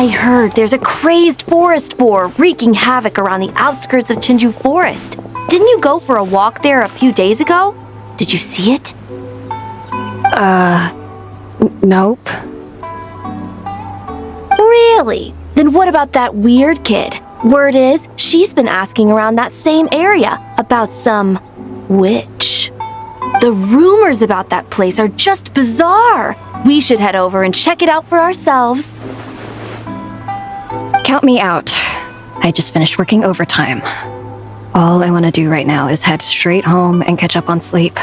I heard there's a crazed forest boar wreaking havoc around the outskirts of Chinju Forest. Didn't you go for a walk there a few days ago? Did you see it? Nope. Really? Then what about that weird kid? Word is, she's been asking around that same area about some witch. The rumors about that place are just bizarre. We should head over and check it out for ourselves. Count me out. I just finished working overtime. All I want to do right now is head straight home and catch up on sleep.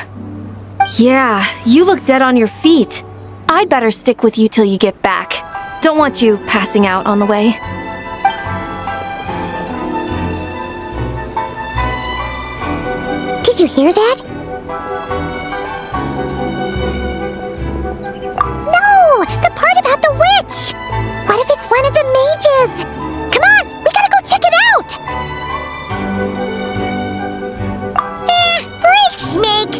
Yeah, you look dead on your feet. I'd better stick with you till you get back. Don't want you passing out on the way. Did you hear that? No! The part about the witch! What if it's one of the mages? Come on! We gotta go check it out! Break, Schmake!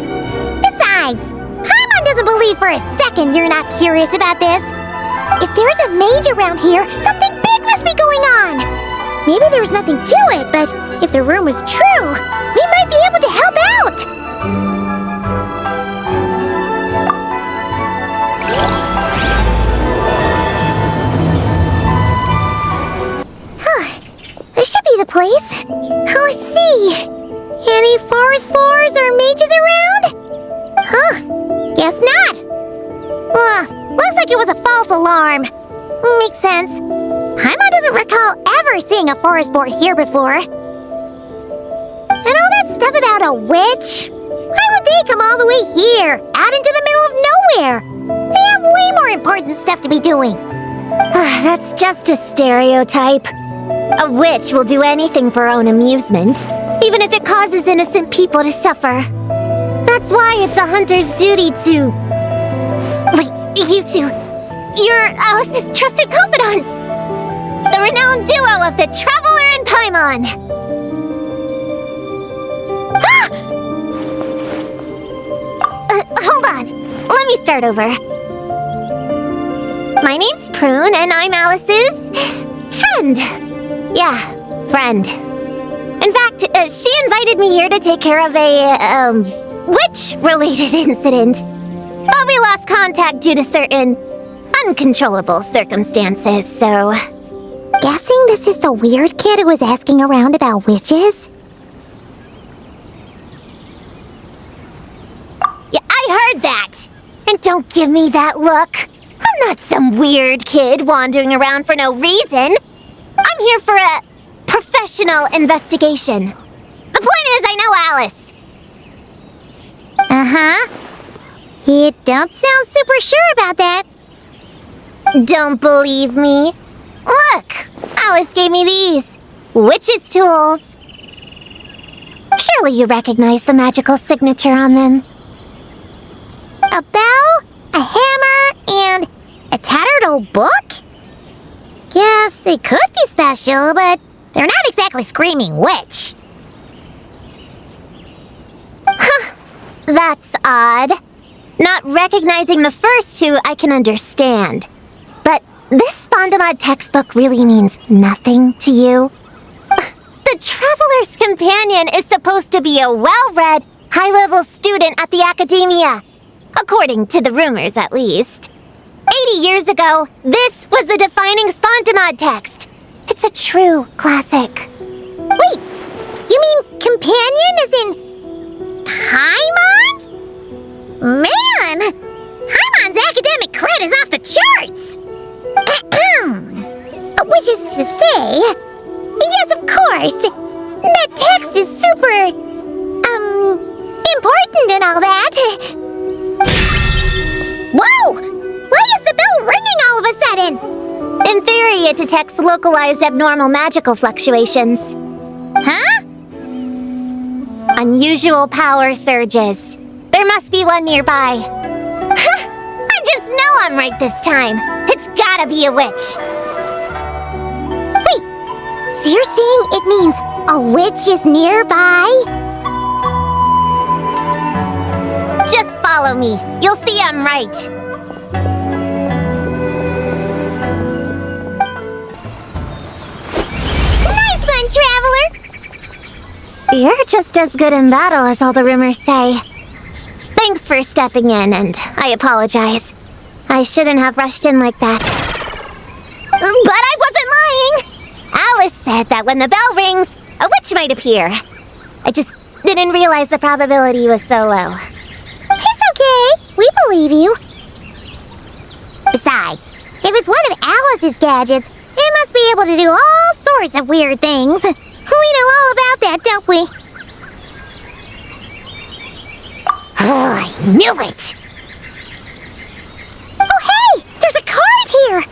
Besides, Paimon doesn't believe for a second you're not curious about this. If there's a mage around here, something big must be going on! Maybe there's nothing to it, but if the rumor's true, we might be able to help out! This should be the place. Let's see. Any forest boars or mages around? Huh. Guess not. Looks like it was a false alarm. Makes sense. Paimon doesn't recall ever seeing a forest boar here before. And all that stuff about a witch? Why would they come all the way here, out into the middle of nowhere? They have way more important stuff to be doing. That's just a stereotype. A witch will do anything for her own amusement, even if it causes innocent people to suffer. That's why it's a hunter's duty to... Wait, you two. You're Alice's trusted confidants. The renowned duo of the Traveler and Paimon. Hold on. Let me start over. My name's Prune, and I'm Alice's friend. Yeah, friend. In fact, she invited me here to take care of a, witch-related incident. But we lost contact due to certain uncontrollable circumstances, so... Guessing this is the weird kid who was asking around about witches? Yeah, I heard that! And don't give me that look. I'm not some weird kid wandering around for no reason. I'm here for a professional investigation. The point is, I know Alice. Uh-huh. You don't sound super sure about that. Don't believe me? Look, Alice gave me these. Witch's tools. Surely you recognize the magical signature on them. A bell, a hammer, and a tattered old book? Yes, they could be special, but they're not exactly screaming witch. Huh, that's odd. Not recognizing the first two I can understand. But this Spondamod textbook really means nothing to you? The Traveler's Companion is supposed to be a well-read, high-level student at the academia. According to the rumors, at least. 80 years ago, this was the defining Spondamod text. It's a true classic. Wait, you mean companion as in Paimon? Man, Paimon's academic cred is off the charts. Which is to say, yes, of course, that text is super, important and all that. Whoa! Why is the bell ringing all of a sudden? In theory, it detects localized abnormal magical fluctuations. Huh? Unusual power surges. There must be one nearby. I just know I'm right this time. It's gotta be a witch. Wait, so you're saying it means a witch is nearby? Just follow me. You'll see I'm right. You're just as good in battle as all the rumors say. Thanks for stepping in, and I apologize. I shouldn't have rushed in like that. But I wasn't lying! Alice said that when the bell rings, a witch might appear. I just didn't realize the probability was so low. It's okay. We believe you. Besides, if it's one of Alice's gadgets, it must be able to do all sorts of weird things. We know all about that, don't we? Oh, I knew it! Oh, hey! There's a card here!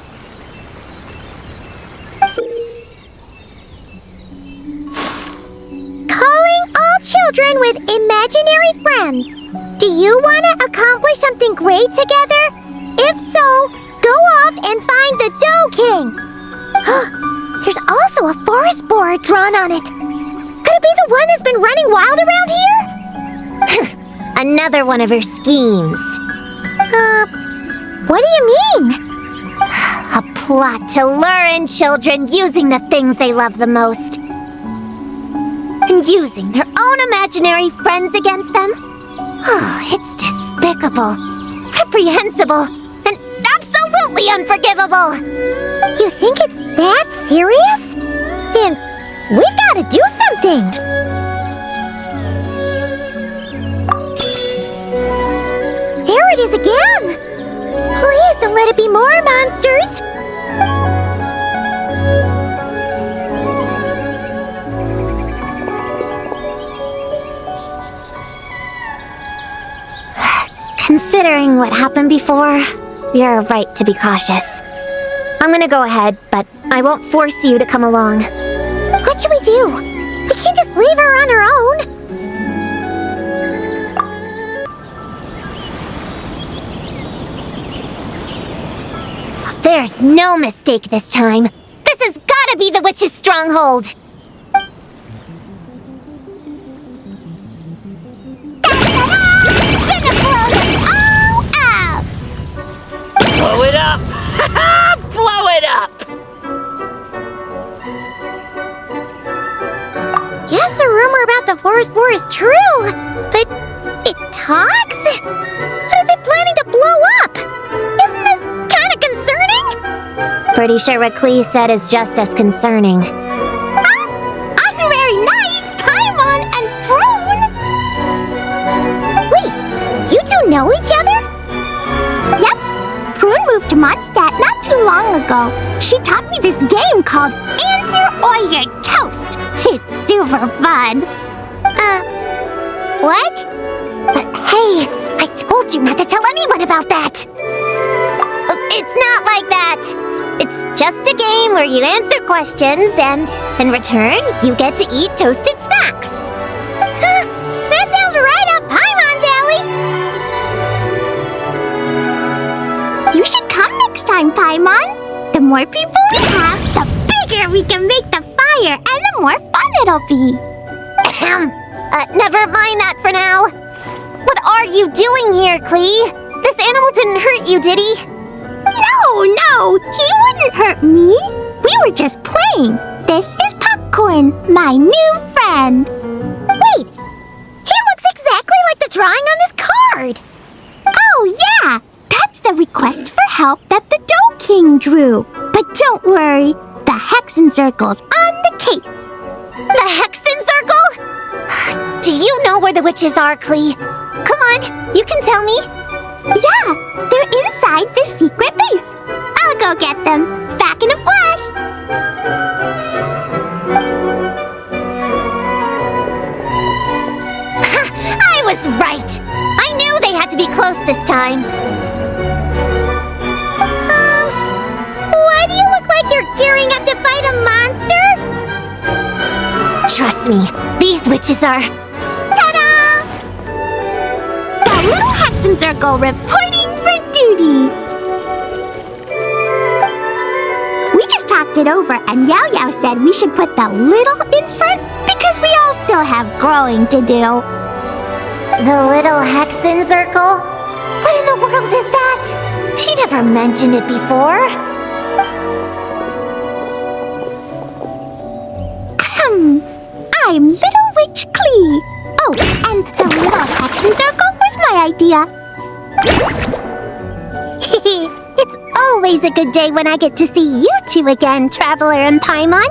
Calling all children with imaginary friends. Do you want to accomplish something great together? If so, go off and find the Dough King. There's also a forest boar drawn on it. Could it be the one that's been running wild around here? Another one of her schemes. What do you mean? A plot to lure in children using the things they love the most. And using their own imaginary friends against them? Oh, it's despicable, reprehensible, and absolutely unforgivable. You think it's that serious? Then we've got to do something. There it is again! Please don't let it be more monsters! Considering what happened before, you're right to be cautious. I'm gonna go ahead, but I won't force you to come along. What should we do? We can't just leave her on her own! There's no mistake this time. This has gotta be the witch's stronghold. Blow it up! Blow it up! Guess the rumor about the forest boar is true, but it talks? What is it planning to blow up? Isn't this kind of concerning? Pretty sure what Klee said is just as concerning. Honorary Knight, Paimon, and Prune? Wait, you two know each other? Yep. Prune moved to Mondstadt not too long ago. She taught me this game called Answer or You're Toast. It's super fun. What? Hey, I told you not to tell anyone about that. It's not like that. It's just a game where you answer questions and, in return, you get to eat toasted snacks. That sounds right up Paimon's alley. You should come next time, Paimon. The more people we have, the bigger we can make the fire, and the more fun it'll be. Never mind that for now. What are you doing here, Klee? This animal didn't hurt you, did he? No, he wouldn't hurt me. We were just playing. This is Popcorn, my new friend. Wait, he looks exactly like the drawing on this card. Oh, yeah. That's the request for help that the Dough King drew. But don't worry, the Hexen Circle's on the case. The Hexen Circle? Do you know where the witches are, Klee? Come on, you can tell me. Yeah, they're inside the secret base. I'll go get them. Back in a flash. I was right. I knew they had to be close this time. Why do you look like you're gearing up to fight a monster? Trust me, these witches are... Ta-da! The little Hexen Circle reporting for duty. We just talked it over, and Yao Yao said we should put the little in front because we all still have growing to do. The little Hexen Circle? What in the world is that? She never mentioned it before. I'm Little Witch idea. It's always a good day when I get to see you two again, Traveler and Paimon.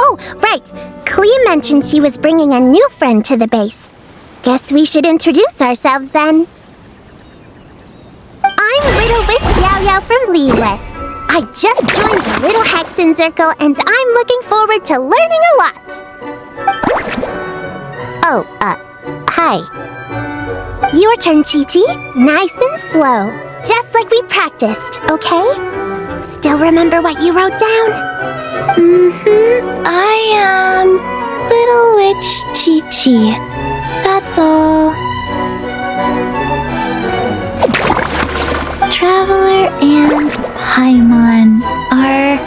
Oh, right. Clea mentioned she was bringing a new friend to the base. Guess we should introduce ourselves then. I'm Little Witch Yao Yao from Liyue. I just joined the Little Hexen Circle and I'm looking forward to learning a lot. Oh, hi. Your turn, Chi-Chi. Nice and slow. Just like we practiced, okay? Still remember what you wrote down? I am Little Witch Chi-Chi. That's all. Traveler and Paimon are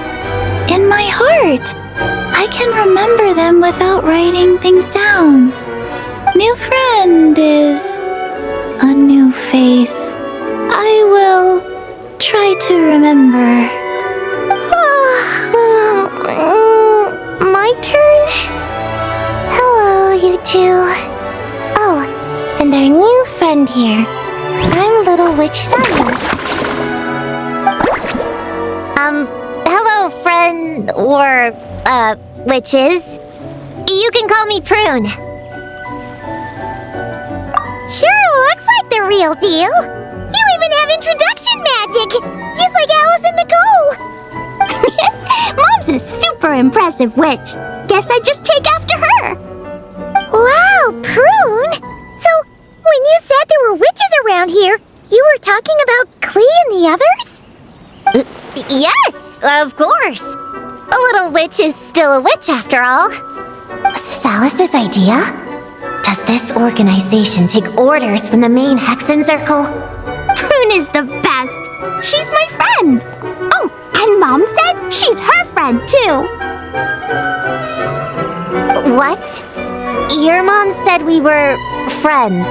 in my heart. I can remember them without writing things down. New friend is a new face. I will try to remember. My turn? Hello, you two. Oh, and our new friend here. I'm Little Witch Sunny. Hello, friend, or, witches. You can call me Prune. Sure looks like the real deal. You even have introduction magic, just like Alice and Nicole. Mom's a super impressive witch. Guess I just take after her. Wow, Prune. So, when you said there were witches around here, you were talking about Clea and the others? Yes, of course. A little witch is still a witch after all. Was this Alice's idea? Does this organization take orders from the main Hexen Circle? Prune is the best. She's my friend. Oh, and Mom said she's her friend too. What? Your mom said we were friends.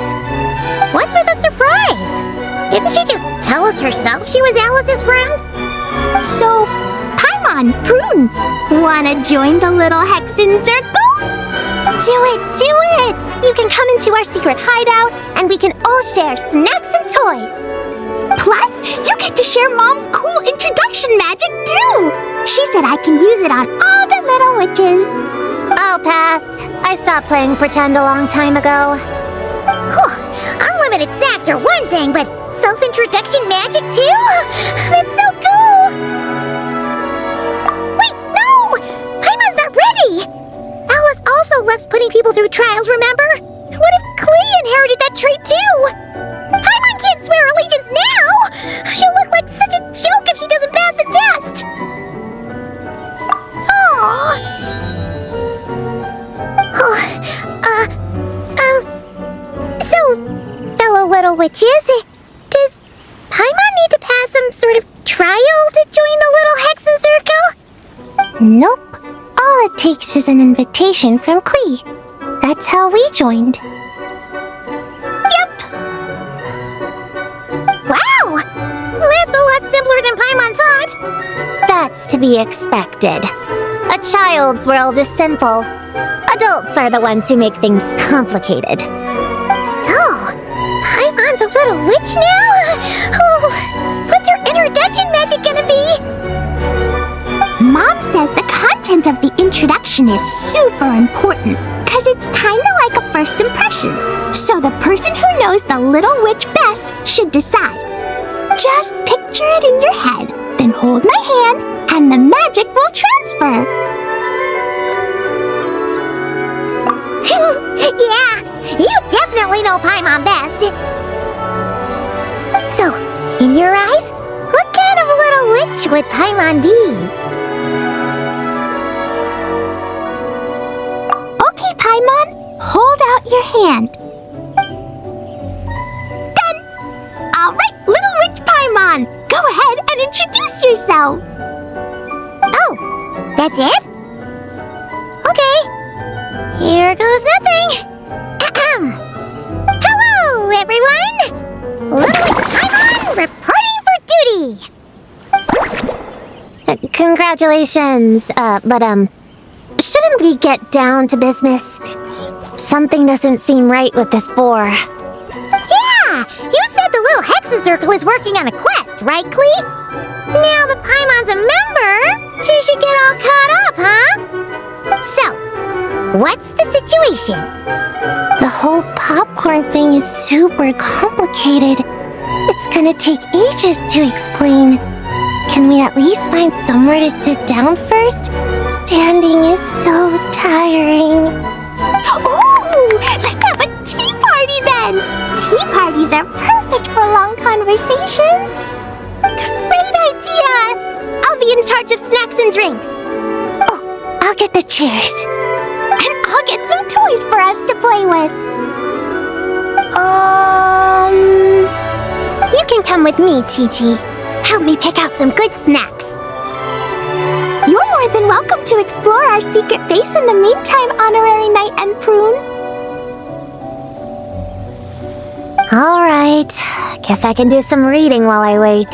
What's with the surprise? Didn't she just tell us herself she was Alice's friend? So, Paimon, Prune, wanna join the little Hexen Circle? Do it, do it! You can come into our secret hideout, and we can all share snacks and toys. Plus, you get to share Mom's cool introduction magic, too! She said I can use it on all the little witches. I'll pass. I stopped playing pretend a long time ago. Whew. Unlimited snacks are one thing, but self-introduction magic, too? That's so cool! Wait, no! Paimon's not ready! Alice also loves putting people through trials, remember? What if Clea inherited that trait too? Paimon can't swear allegiance now! She'll look like such a joke if she doesn't pass the test! So, fellow little witches, does Paimon need to pass some sort of trial to join the little Hexen Circle? Nope. All it takes is an invitation from Clea. That's how we joined. Yep. Wow! That's a lot simpler than Paimon thought. That's to be expected. A child's world is simple. Adults are the ones who make things complicated. So, Paimon's a little witch now? Oh, what's her introduction magic gonna be? Mom says the content of the introduction is super important, because it's kind of like a first impression. So the person who knows the little witch best should decide. Just picture it in your head, then hold my hand, and the magic will transfer. Yeah, you definitely know Paimon best. So, in your eyes, what kind of little witch would Paimon be? Okay, Paimon, hold out your hand. Done! Alright, little witch Paimon, go ahead and introduce yourself. Oh, that's it? Okay. Here goes nothing. Hello, everyone! Little Witch Paimon reporting for duty! Congratulations, but shouldn't we get down to business? Something doesn't seem right with this boar. Yeah! You said the little Hexen Circle is working on a quest, right, Klee? Now the Paimon's a member, she should get all caught up, huh? So, what's the situation? The whole popcorn thing is super complicated. It's gonna take ages to explain. Can we at least find somewhere to sit down first? Standing is so tiring. Ooh, let's have a tea party then! Tea parties are perfect for long conversations. Great idea! I'll be in charge of snacks and drinks. Oh, I'll get the chairs. And I'll get some toys for us to play with. You can come with me, Chi-Chi. Help me pick out some good snacks. You're more than welcome to explore our secret base in the meantime, Honorary Knight and Prune. All right. Guess I can do some reading while I wait.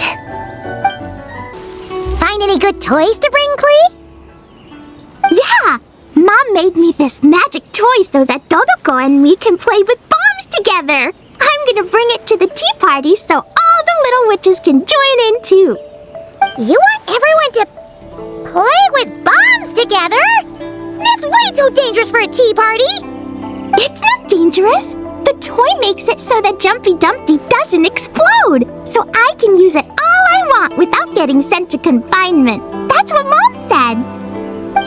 Find any good toys to bring, Klee? Yeah! Mom made me this magic toy so that Dodoko and me can play with bombs together. I'm gonna bring it to the tea party so all the little witches can join in too. You want everyone to play with bombs together? That's way too dangerous for a tea party! It's not dangerous. The toy makes it so that Jumpy Dumpty doesn't explode, so I can use it all I want without getting sent to confinement. That's what Mom said.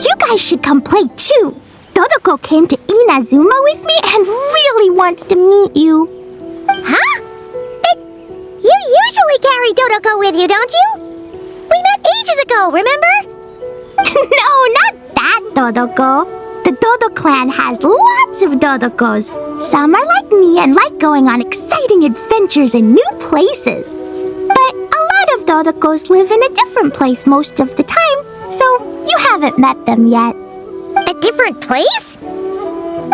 You guys should come play too. Dodoko came to Inazuma with me and really wants to meet you. Huh? But you usually carry Dodoko with you, don't you? We met ages ago, remember? No, not that Dodoko. The Dodo clan has lots of Dodokos. Some are like me and like going on exciting adventures in new places. But a lot of Dodokos live in a different place most of the time, so you haven't met them yet. A different place?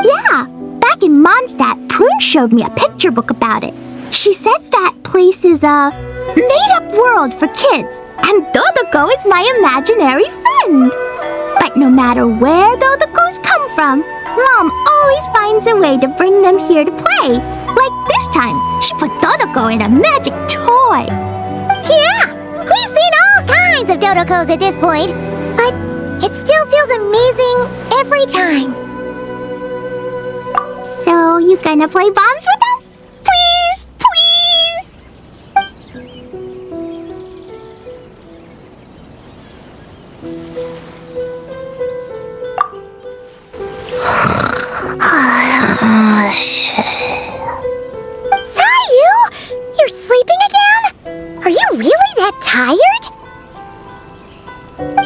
Yeah, back in Mondstadt, Prune showed me a picture book about it. She said that place is a made-up world for kids, and Dodoko is my imaginary friend. But no matter where Dodokos come from, Mom always finds a way to bring them here to play. Like this time, she put Dodoko in a magic toy. Yeah, we've seen all kinds of Dodokos at this point, but it still feels amazing every time. So, you gonna play bombs with us? Please, please! Sayu, you're sleeping again? Are you really that tired?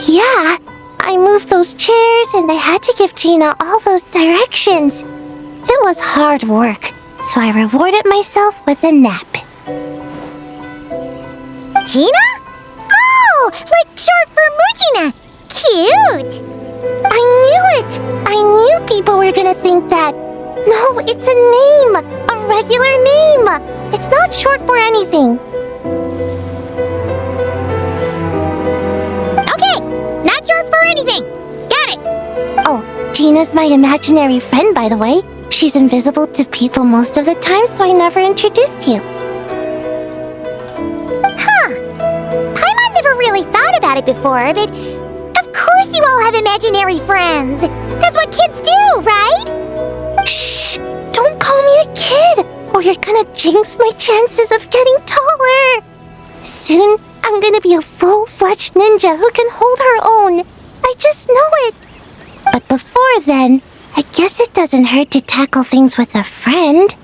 Yeah, I moved those chairs and I had to give Gina all those directions. It was hard work, so I rewarded myself with a nap. Gina? Oh, like short for Mujina. Cute! I knew it! I knew people were gonna think that. No, it's a name! A regular name! It's not short for anything. Okay, not short for anything. Got it! Oh, Gina's my imaginary friend, by the way. She's invisible to people most of the time, so I never introduced you. Huh. Paimon never really thought about it before, but of course you all have imaginary friends. That's what kids do, right? Shh! Don't call me a kid, or you're gonna jinx my chances of getting taller. Soon, I'm gonna be a full-fledged ninja who can hold her own. I just know it. But before then, I guess it doesn't hurt to tackle things with a friend.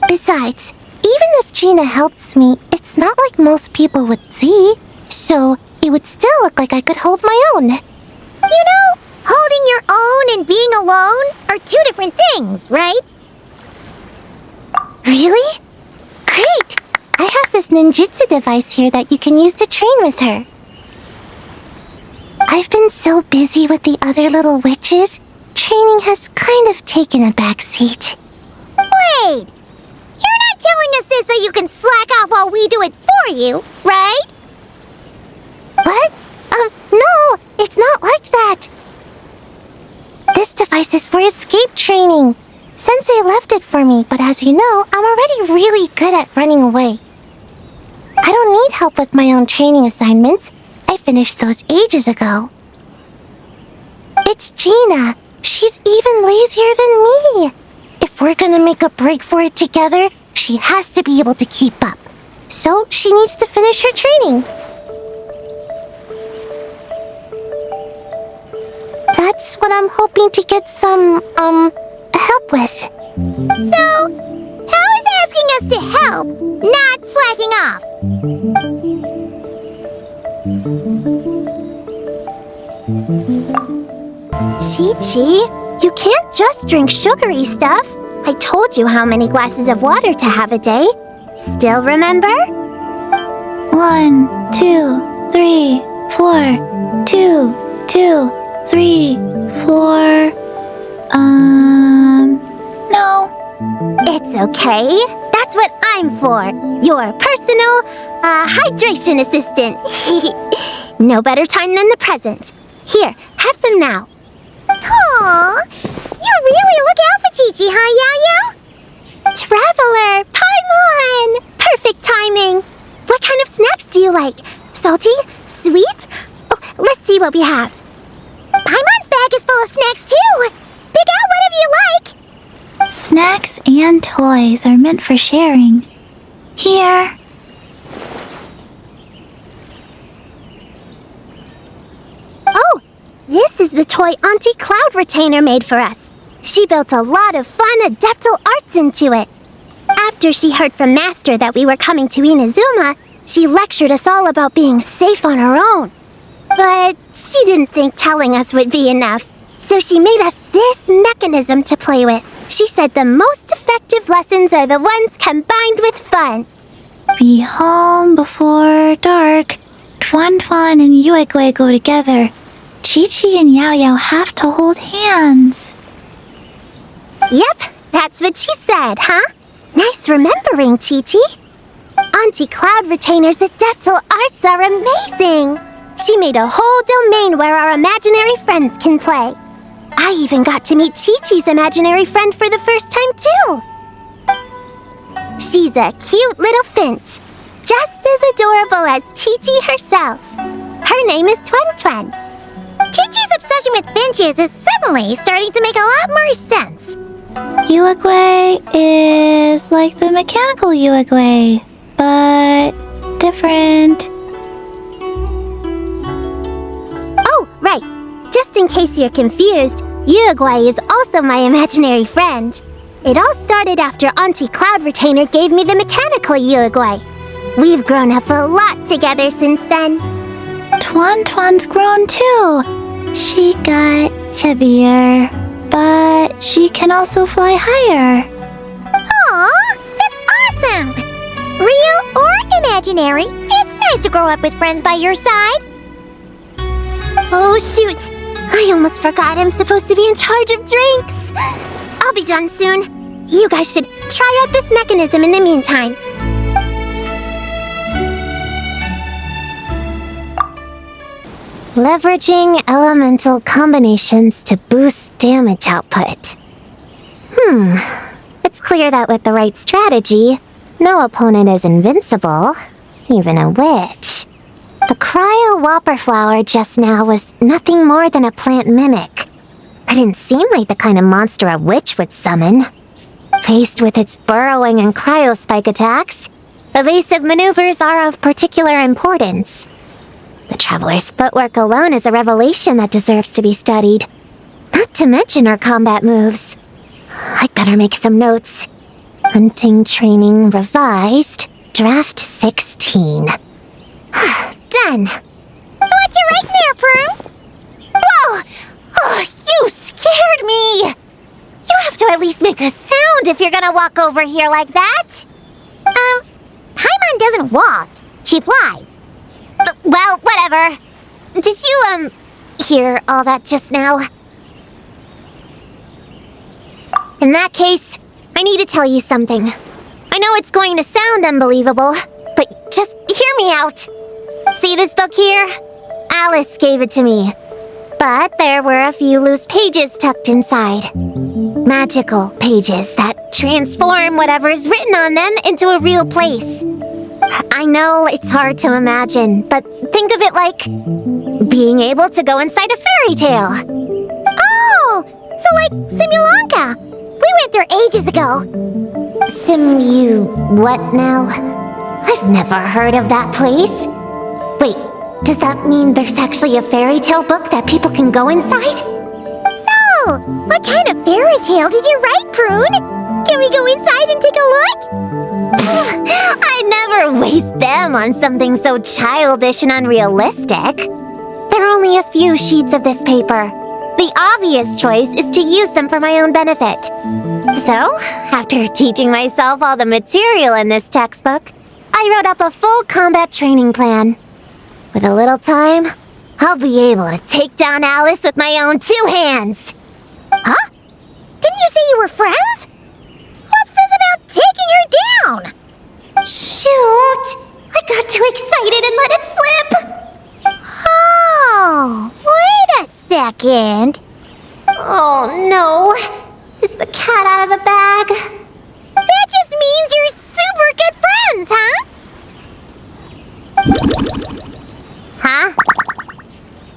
Besides, even if Gina helps me, it's not like most people would see. So, it would still look like I could hold my own. You know, holding your own and being alone are two different things, right? Really? Great! I have this ninjutsu device here that you can use to train with her. I've been so busy with the other little witches, training has kind of taken a backseat. Wait! You're not telling us this so you can slack off while we do it for you, right? What? No, it's not like that. This device is for escape training. Sensei left it for me, but as you know, I'm already really good at running away. I don't need help with my own training assignments. I finished those ages ago. It's Gina. She's even lazier than me. If we're gonna make a break for it together, she has to be able to keep up. So she needs to finish her training. That's what I'm hoping to get some, help with. So, how is asking us to help not slacking off? Chi-Chi, you can't just drink sugary stuff. I told you how many glasses of water to have a day. Still remember? 1, 2, 3, 4. 2, 2, 3, 4. No. It's okay. That's what I'm for. Your personal, hydration assistant. No better time than the present. Here, have some now. Aw, you really look out for Chi-Chi, huh, Yao-Yao? Traveler, Paimon! Perfect timing. What kind of snacks do you like? Salty? Sweet? Oh, let's see what we have. Paimon's bag is full of snacks, too. Pick out whatever you like. Snacks and toys are meant for sharing. Here. Oh, this is the toy Auntie Cloud Retainer made for us. She built a lot of fun adeptal arts into it. After she heard from Master that we were coming to Inazuma, she lectured us all about being safe on her own. But she didn't think telling us would be enough, so she made us this mechanism to play with. She said the most effective lessons are the ones combined with fun. Be home before dark. Tuan Tuan and Uegui go together. Chi-Chi and Yao-Yao have to hold hands. Yep, that's what she said, huh? Nice remembering, Chi-Chi. Auntie Cloud Retainer's adeptal arts are amazing. She made a whole domain where our imaginary friends can play. I even got to meet Chi-Chi's imaginary friend for the first time, too. She's a cute little finch, just as adorable as Chi-Chi herself. Her name is Tuan Tuan. Chi-Chi's obsession with finches is suddenly starting to make a lot more sense. Uegui is like the mechanical Uegui, but different. Oh, right. Just in case you're confused, Uegui is also my imaginary friend. It all started after Auntie Cloud Retainer gave me the mechanical Uegui. We've grown up a lot together since then. Tuan Tuan's grown too. She got chubbier, but she can also fly higher. Aw, that's awesome! Real or imaginary, it's nice to grow up with friends by your side. Oh shoot, I almost forgot I'm supposed to be in charge of drinks. I'll be done soon. You guys should try out this mechanism in the meantime. Leveraging elemental combinations to boost damage output. It's clear that with the right strategy, no opponent is invincible, even a witch. The cryo whopper flower just now was nothing more than a plant mimic. It didn't seem like the kind of monster a witch would summon. Faced with its burrowing and cryospike attacks, evasive maneuvers are of particular importance. The Traveler's footwork alone is a revelation that deserves to be studied. Not to mention her combat moves. I'd better make some notes. Hunting Training Revised, Draft 16. Done! What's you writing there, Prue? Whoa! Oh, you scared me! You have to at least make a sound if you're gonna walk over here like that. Paimon doesn't walk. She flies. Well, whatever. Did you, hear all that just now? In that case, I need to tell you something. I know it's going to sound unbelievable, but just hear me out. See this book here? Alice gave it to me. But there were a few loose pages tucked inside. magical pages that transform whatever's written on them into a real place. I know it's hard to imagine, but think of it like being able to go inside a fairy tale. Oh, so like Simulanka. We went there ages ago. What now? I've never heard of that place. Wait, does that mean there's actually a fairy tale book that people can go inside? So, what kind of fairy tale did you write, Prune? Can we go inside and take a look? I'd never waste them on something so childish and unrealistic. There are only a few sheets of this paper. The obvious choice is to use them for my own benefit. So, after teaching myself all the material in this textbook, I wrote up a full combat training plan. With a little time, I'll be able to take down Alice with my own 2 hands. Huh? Didn't you say you were friends? What's this about taking her down? Shoot! I got too excited and let it slip! Oh, wait a second. Oh no, is the cat out of the bag? That just means you're super good friends, huh? Huh?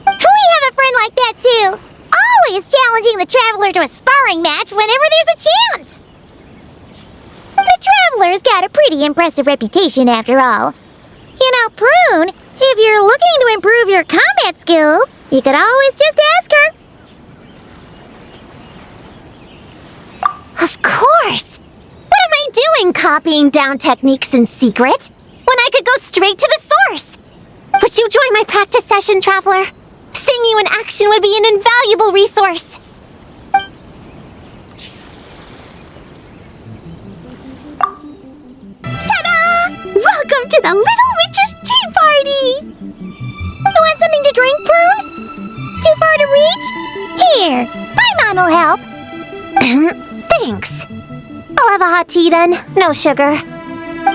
We have a friend like that too. Always challenging the Traveler to a sparring match whenever there's a chance. The Traveler's got a pretty impressive reputation after all. You know, Prune, if you're looking to improve your combat skills, you could always just ask her. Of course! What am I doing copying down techniques in secret when I could go straight to the source? Would you join my practice session, Traveler? Seeing you in action would be an invaluable resource. Ta-da! Welcome to the Little Witch's Tea Party! You want something to drink, Prune? Too far to reach? Here, my mom will help. Thanks. I'll have a hot tea then, no sugar.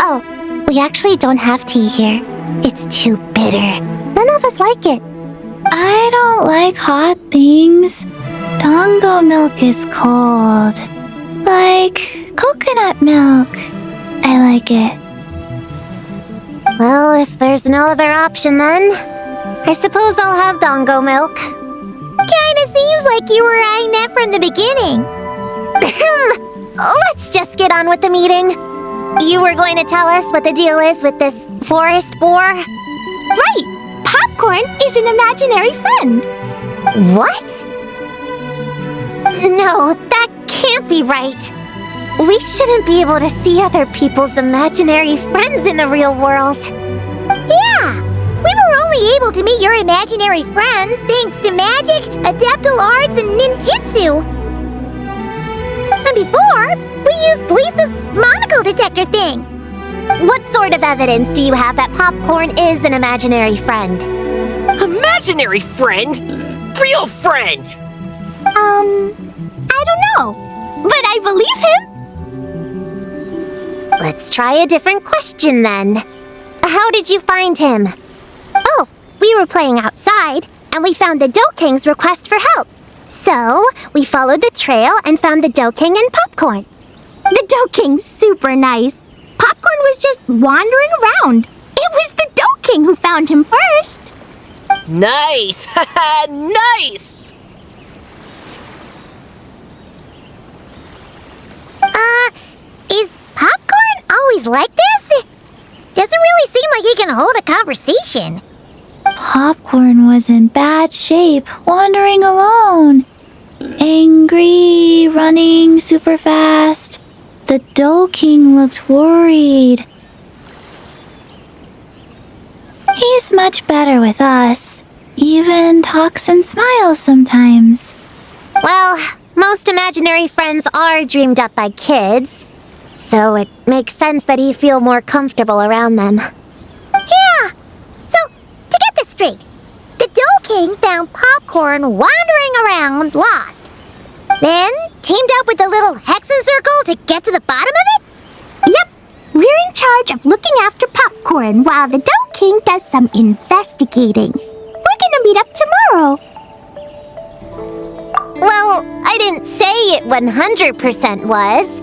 Oh, we actually don't have tea here. It's too bitter. None of us like it. I don't like hot things. Dango milk is cold. Like coconut milk. I like it. Well, if there's no other option then, I suppose I'll have Dango milk. Kinda seems like you were eyeing that from the beginning. Let's just get on with the meeting. You were going to tell us what the deal is with this forest boar? Right! Popcorn is an imaginary friend. What? No, that can't be right. We shouldn't be able to see other people's imaginary friends in the real world. Yeah, we were only able to meet your imaginary friends thanks to magic, adeptal arts, and ninjutsu. And before, we used Lisa's monocle detector thing. What sort of evidence do you have that Popcorn is an imaginary friend? Imaginary friend? Real friend! I don't know, but I believe him. Let's try a different question then. How did you find him? Oh, we were playing outside, and we found the Dough King's request for help. So, we followed the trail and found the Dough King and Popcorn. The Dough King's super nice. Popcorn was just wandering around. It was the Dough King who found him first. Nice! Nice! Is Popcorn always like this? Doesn't really seem like he can hold a conversation. Popcorn was in bad shape, wandering alone. Angry, running super fast. The Dough King looked worried. He's much better with us. Even talks and smiles sometimes. Well, most imaginary friends are dreamed up by kids, so it makes sense that he'd feel more comfortable around them. Yeah! So, to get this straight, the Dough King found Popcorn wandering around, lost. Then teamed up with the little Hexen Circle to get to the bottom of it? Yep, we're in charge of looking after Popcorn while the Dough King does some investigating. We're gonna meet up tomorrow. Well, I didn't say say it 100% was.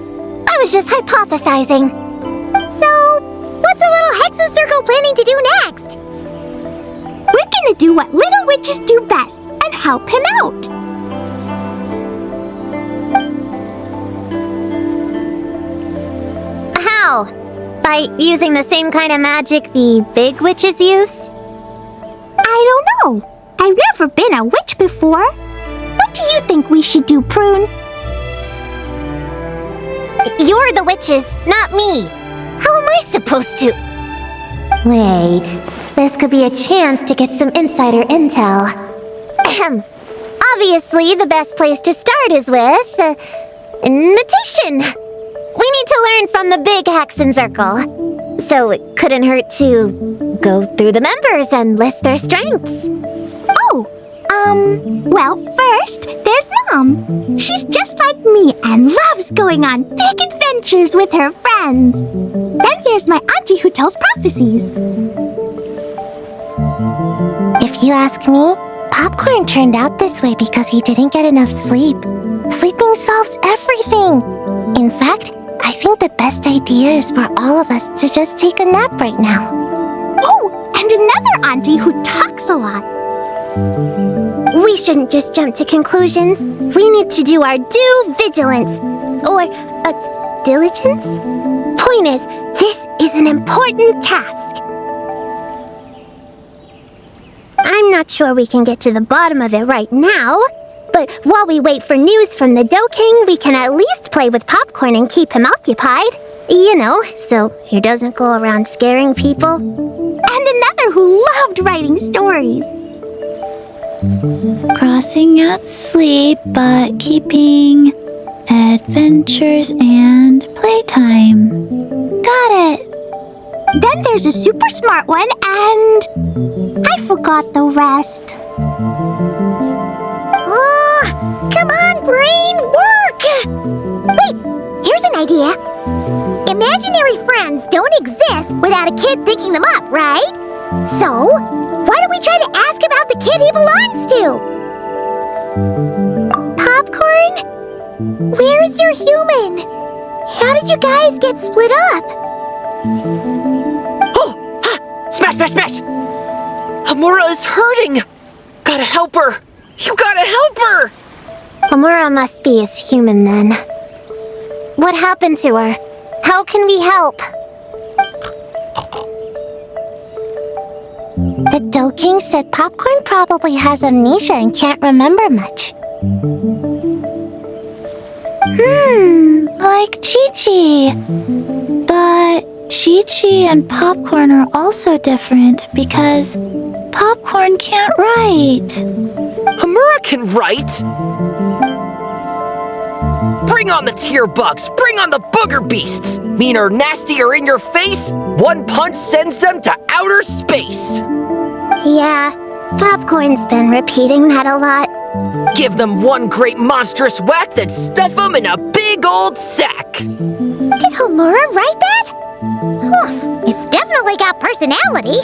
I was just hypothesizing. So, what's the little Hexen Circle planning to do next? We're gonna do what little witches do best and help him out. How? By using the same kind of magic the big witches use? I don't know. I've never been a witch before. What do you think we should do, Prune? You're the witches, not me. How am I supposed to... Wait, this could be a chance to get some insider intel. Ahem. Obviously, the best place to start is with... notation. We need to learn from the big Hexen Circle. So it couldn't hurt to go through the members and list their strengths. Oh, well, first, there's Mom. She's just like me and loves going on big adventures with her friends. Then there's my auntie who tells prophecies. If you ask me, Popcorn turned out this way because he didn't get enough sleep. Sleeping solves everything. In fact, I think the best idea is for all of us to just take a nap right now. Oh, and another auntie who talks a lot. We shouldn't just jump to conclusions. We need to do our due vigilance. Or, diligence? Point is, this is an important task. I'm not sure we can get to the bottom of it right now, but while we wait for news from the Dough King, we can at least play with Popcorn and keep him occupied. You know, so he doesn't go around scaring people. And another who loved writing stories. Crossing out sleep, but keeping adventures and playtime. Got it. Then there's a super smart one, and I forgot the rest. Come on, brain, work! Wait, here's an idea. Imaginary friends don't exist without a kid thinking them up, right? So, why don't we try to ask about the kid he belongs to? Popcorn? Where's your human? How did you guys get split up? Oh! Ha! Smash, smash, smash! Hamura is hurting! Gotta help her! You gotta help her! Amura must be his human then. What happened to her? How can we help? The Dough King said Popcorn probably has amnesia and can't remember much. Like Chi-Chi. But Chi-Chi and Popcorn are also different because Popcorn can't write. Hamura can write! Bring on the tear bugs! Bring on the booger beasts! Mean or nasty or in your face, one punch sends them to outer space! Yeah, Popcorn's been repeating that a lot. Give them one great monstrous whack, then stuff them in a big old sack! Did Homura write that? Huh, it's definitely got personality.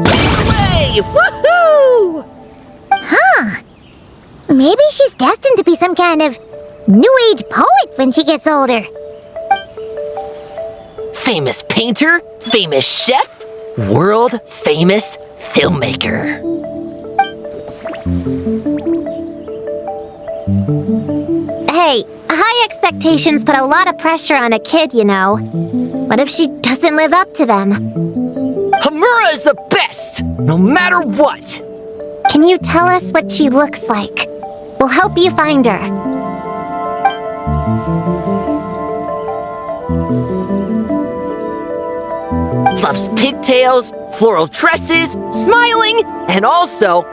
Hooray! Woohoo! Huh. Maybe she's destined to be some kind of New Age poet when she gets older. Famous painter, famous chef, world famous filmmaker. Hey, high expectations put a lot of pressure on a kid, you know. What if she doesn't live up to them? Hamura is the best, no matter what. Can you tell us what she looks like? We'll help you find her. Loves pigtails, floral tresses, smiling, and also...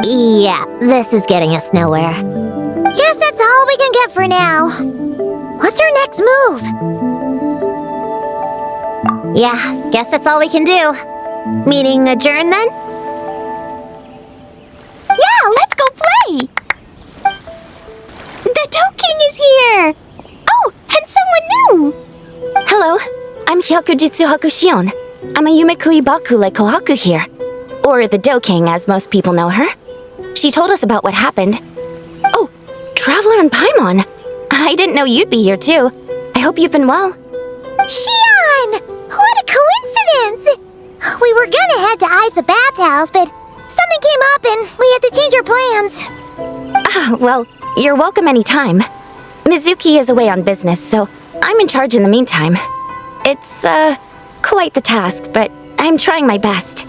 Yeah, this is getting us nowhere. Guess that's all we can get for now. What's our next move? Yeah, guess that's all we can do. Meaning adjourn then? Yeah, let's go play! The Dough King is here! Oh, and someone new! Hello, I'm Hyokujitsu Hakushion. I'm a Yumekui Baku like Kohaku here. Or the Dough King, as most people know her. She told us about what happened. Oh, Traveler and Paimon! I didn't know you'd be here too. I hope you've been well. Xion! What a coincidence! We were gonna head to Isa Bathhouse, but something came up and we had to change our plans. Well, you're welcome anytime. Mizuki is away on business, so I'm in charge in the meantime. It's, quite the task, but I'm trying my best.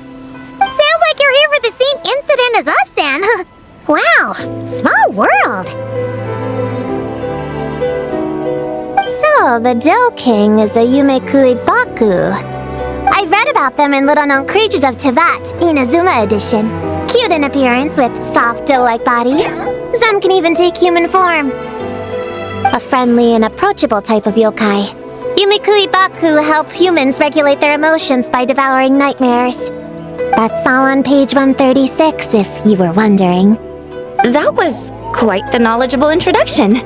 Sounds like you're here for the same incident as us then. Wow, small world. So, the Dough King is a Yumekui Baku. I read about them in Little Known Creatures of Teyvat, Inazuma edition. Cute in appearance with soft dough-like bodies. Some can even take human form. A friendly and approachable type of yokai. Yumekui Baku help humans regulate their emotions by devouring nightmares. That's all on page 136, if you were wondering. That was quite the knowledgeable introduction.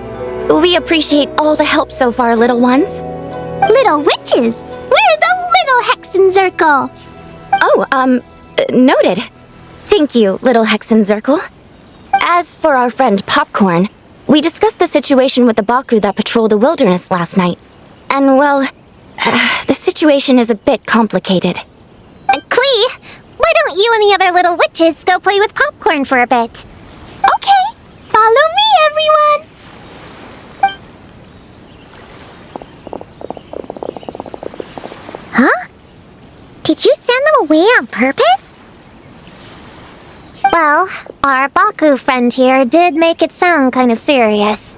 We appreciate all the help so far, little ones. Little witches! We're the Little Hexenzirkel! Oh, noted. Thank you, little Hexenzirkel. As for our friend Popcorn, we discussed the situation with the Baku that patrol the wilderness last night. And, well, the situation is a bit complicated. Klee, why don't you and the other little witches go play with Popcorn for a bit? Okay, follow me, everyone! Huh? Did you send them away on purpose? Well, our Baku friend here did make it sound kind of serious.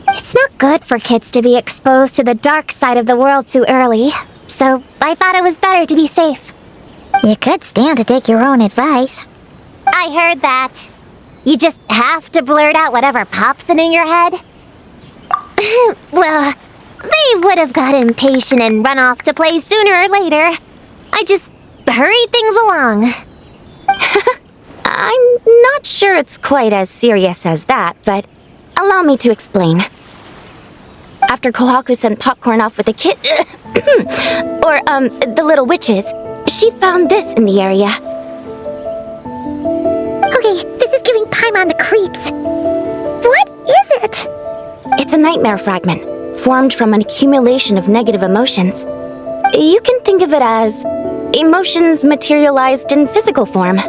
It's not good for kids to be exposed to the dark side of the world too early, so I thought it was better to be safe. You could stand to take your own advice. I heard that. You just have to blurt out whatever pops in your head. Well, they would have got impatient and run off to play sooner or later. I just hurried things along. I'm not sure it's quite as serious as that, but allow me to explain. After Kohaku sent Popcorn off with the kid... the little witches, she found this in the area. Okay, this is giving Paimon the creeps. What is it? It's a nightmare fragment, formed from an accumulation of negative emotions. You can think of it as emotions materialized in physical form.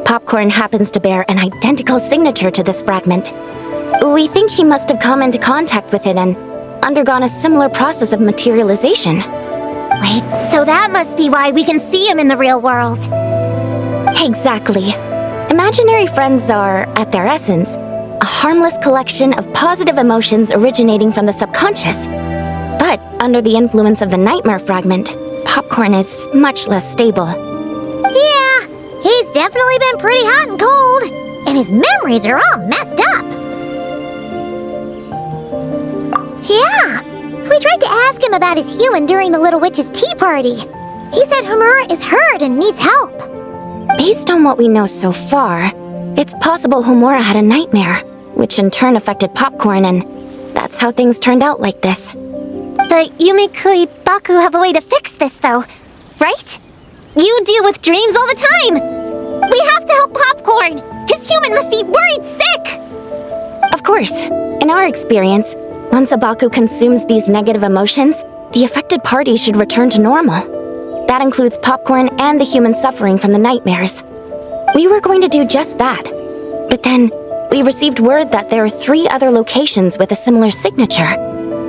Popcorn happens to bear an identical signature to this fragment. We think he must have come into contact with it and undergone a similar process of materialization. Wait, so that must be why we can see him in the real world. Exactly. Imaginary friends are, at their essence, a harmless collection of positive emotions originating from the subconscious. But under the influence of the nightmare fragment, Popcorn is much less stable. Yeah, he's definitely been pretty hot and cold, and his memories are all messed up. Yeah, we tried to ask him about his human during the Little Witch's tea party. He said Homura is hurt and needs help. Based on what we know so far, it's possible Homura had a nightmare, which in turn affected Popcorn, and that's how things turned out like this. The Yumekui Baku have a way to fix this, though, right? You deal with dreams all the time! We have to help Popcorn! His human must be worried sick! Of course. In our experience, once a Baku consumes these negative emotions, the affected party should return to normal. That includes Popcorn and the human suffering from the nightmares. We were going to do just that. But then, we received word that there are 3 other locations with a similar signature.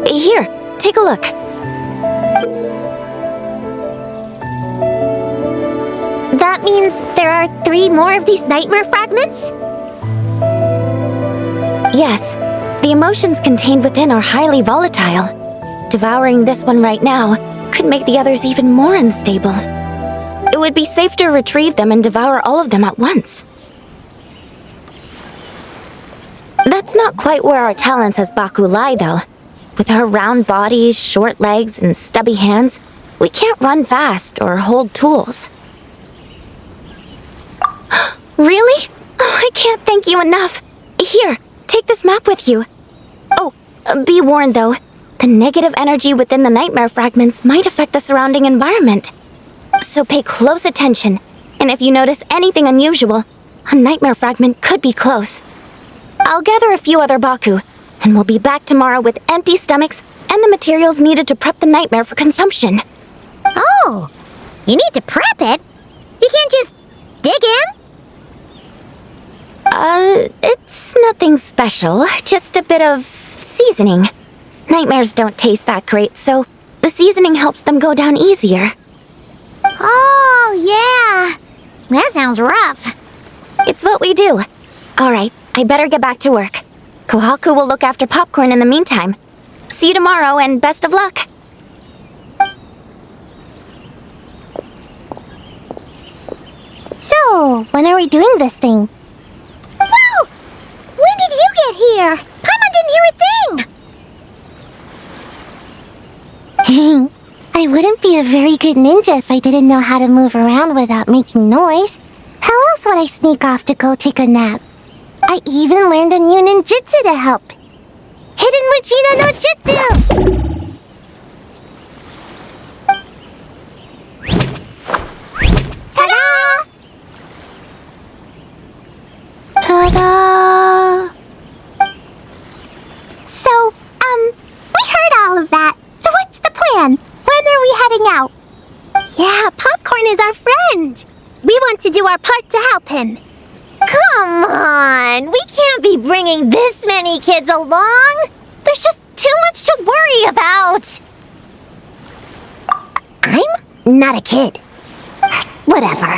Here, take a look. That means there are 3 more of these nightmare fragments? Yes, the emotions contained within are highly volatile. Devouring this one right now could make the others even more unstable. It would be safe to retrieve them and devour all of them at once. That's not quite where our talents as Baku lie, though. With our round bodies, short legs, and stubby hands, we can't run fast or hold tools. Really? Oh, I can't thank you enough. Here, take this map with you. Oh, be warned though, the negative energy within the nightmare fragments might affect the surrounding environment. So pay close attention, and if you notice anything unusual, A nightmare fragment could be close. I'll gather a few other Baku, and we'll be back tomorrow with empty stomachs and the materials needed to prep the nightmare for consumption. Oh, you need to prep it? You can't just dig in? It's nothing special, just a bit of seasoning. Nightmares don't taste that great, so the seasoning helps them go down easier. Oh, yeah. That sounds rough. It's what we do. Alright, I better get back to work. Kohaku will look after popcorn in the meantime. See you tomorrow, and best of luck. So, when are we doing this thing? Whoa! When did you get here? Paimon didn't hear a thing! I wouldn't be a very good ninja if I didn't know how to move around without making noise. How else would I sneak off to go take a nap? I even learned a new ninjutsu to help. Hidden Wujina no Jutsu! Ta-da! Ta-da! So, we heard all of that. So what's the plan? When are we heading out? Yeah, Popcorn is our friend. We want to do our part to help him. Come on, we can't be bringing this many kids along. There's just too much to worry about. I'm not a kid. Whatever.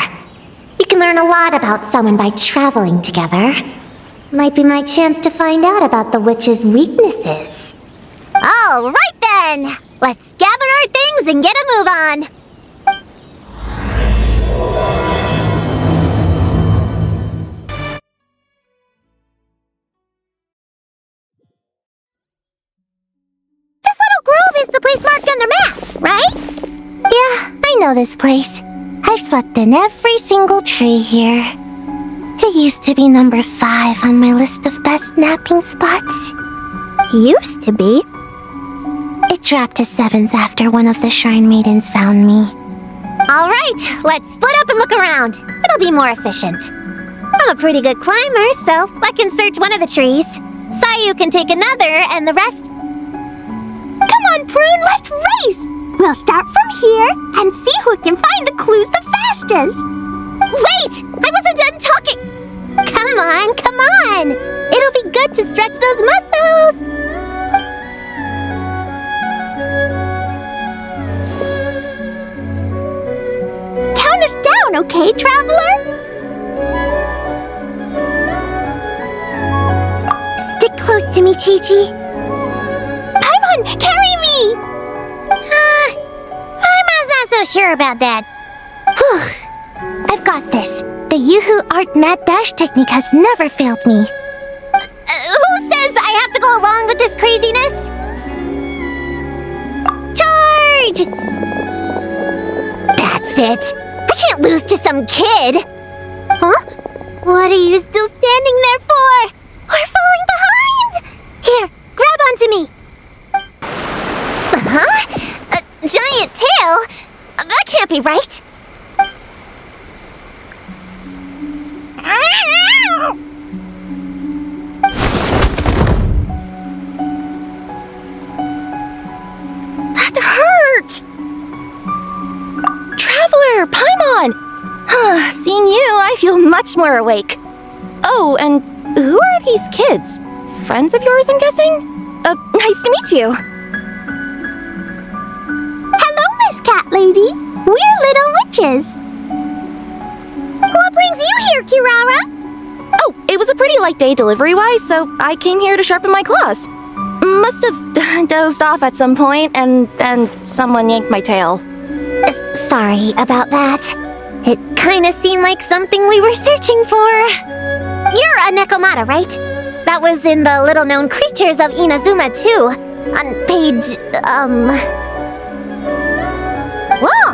You can learn a lot about someone by traveling together. Might be my chance to find out about the witch's weaknesses. All right then! Let's gather our things and get a move on! This little grove is the place marked on the map, right? Yeah, I know this place. I've slept in every single tree here. It used to be number 5 on my list of best napping spots. Used to be? It dropped to 7th after one of the shrine maidens found me. Alright, let's split up and look around. It'll be more efficient. I'm a pretty good climber, so I can search one of the trees. Sayu can take another, and the rest... Come on, Prune, let's race! We'll start from here and see who can find the clues the fastest. Wait! I wasn't done talking! Come on, come on! It'll be good to stretch those muscles! Count us down, okay, traveler? Stick close to me, Chi-Chi. Paimon, carry me! I'm not so sure about that. Whew. I've got this. The Yoo-Hoo Art Mad Dash technique has never failed me. Who says I have to go along with this craziness? Charge! That's it. I can't lose to some kid. Huh? What are you still standing there for? We're falling behind! Here, grab onto me. Huh? A giant tail? That can't be right. That hurt! Traveler, Paimon! Seeing you, I feel much more awake. Oh, and who are these kids? Friends of yours, I'm guessing? Nice to meet you. Hello, Miss Cat Lady. We're little witches. What brings you here, Kirara? Oh, it was a pretty light day delivery-wise, so I came here to sharpen my claws. Must have dozed off at some point, and then someone yanked my tail. Sorry about that. It kinda seemed like something we were searching for. You're a Nekomata, right? That was in the little-known creatures of Inazuma, too. On page, Whoa!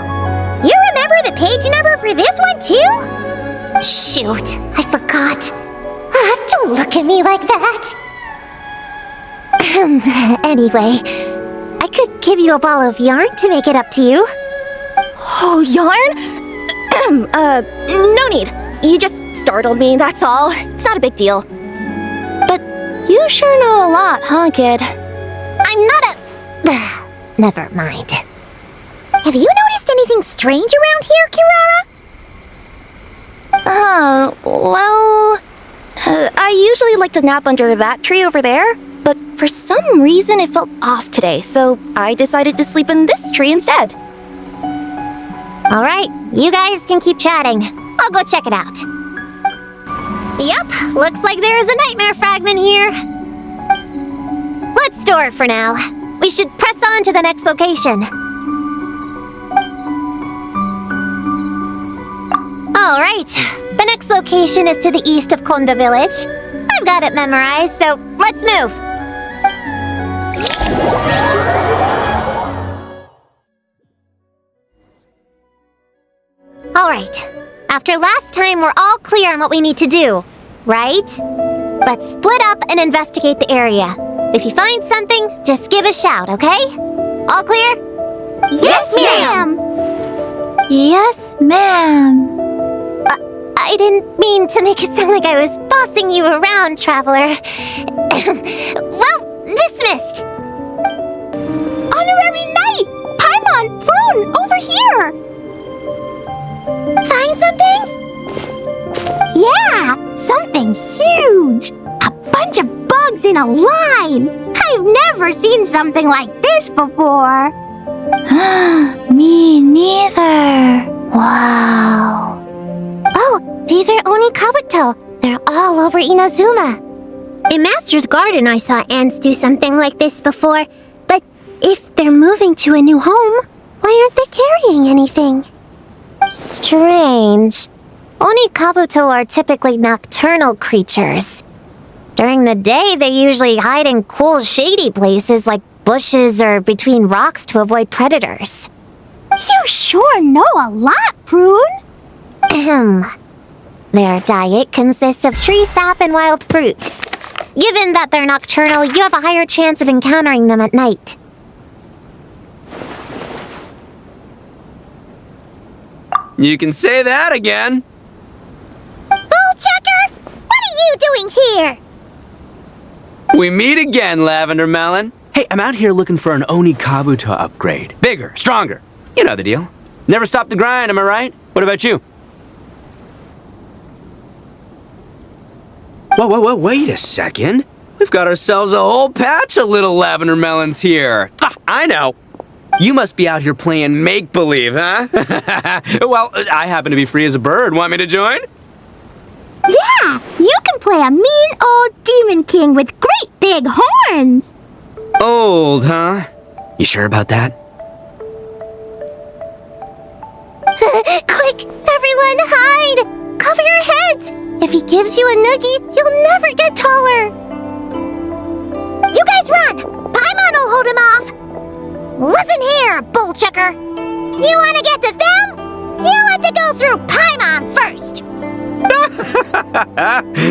You remember the page number for this one, too? Shoot, I forgot. Don't look at me like that. Anyway, I could give you a ball of yarn to make it up to you. Oh, yarn? No need. You just startled me, that's all. It's not a big deal. But you sure know a lot, huh, kid? I'm not a... Never mind. Have you noticed anything strange around here, Kirara? I usually like to nap under that tree over there, but for some reason it felt off today, so I decided to sleep in this tree instead. Alright, you guys can keep chatting. I'll go check it out. Yup, looks like there's a nightmare fragment here. Let's store it for now. We should press on to the next location. Alright, the next location is to the east of Konda Village. I've got it memorized, so let's move. Alright, after last time we're all clear on what we need to do, right? Let's split up and investigate the area. If you find something, just give a shout, okay? All clear? Yes, ma'am! Yes, ma'am. I didn't mean to make it sound like I was bossing you around, traveler. Well, dismissed! Honorary Knight! Paimon, Prune, over here! Find something? Yeah, something huge! A bunch of bugs in a line! I've never seen something like this before! Me neither. Wow. Oh, these are Onikabuto. They're all over Inazuma. In Master's Garden, I saw ants do something like this before. But if they're moving to a new home, why aren't they carrying anything? Strange. Onikabuto are typically nocturnal creatures. During the day, they usually hide in cool, shady places like bushes or between rocks to avoid predators. You sure know a lot, Prune! Ahem. Their diet consists of tree sap and wild fruit. Given that they're nocturnal, you have a higher chance of encountering them at night. You can say that again. Bullchucker! What are you doing here? We meet again, Lavender Melon. Hey, I'm out here looking for an Onikabuto upgrade. Bigger, stronger. You know the deal. Never stop the grind, am I right? What about you? Whoa, wait a second. We've got ourselves a whole patch of little lavender melons here. Ha, I know. You must be out here playing make-believe, huh? Well, I happen to be free as a bird. Want me to join? Yeah, you can play a mean old demon king with great big horns! Old, huh? You sure about that? Quick, everyone hide! Cover your heads! If he gives you a noogie, you'll never get taller! You guys run! Paimon will hold him off! Listen here, bullchucker! You want to get to them? You have to go through Paimon first!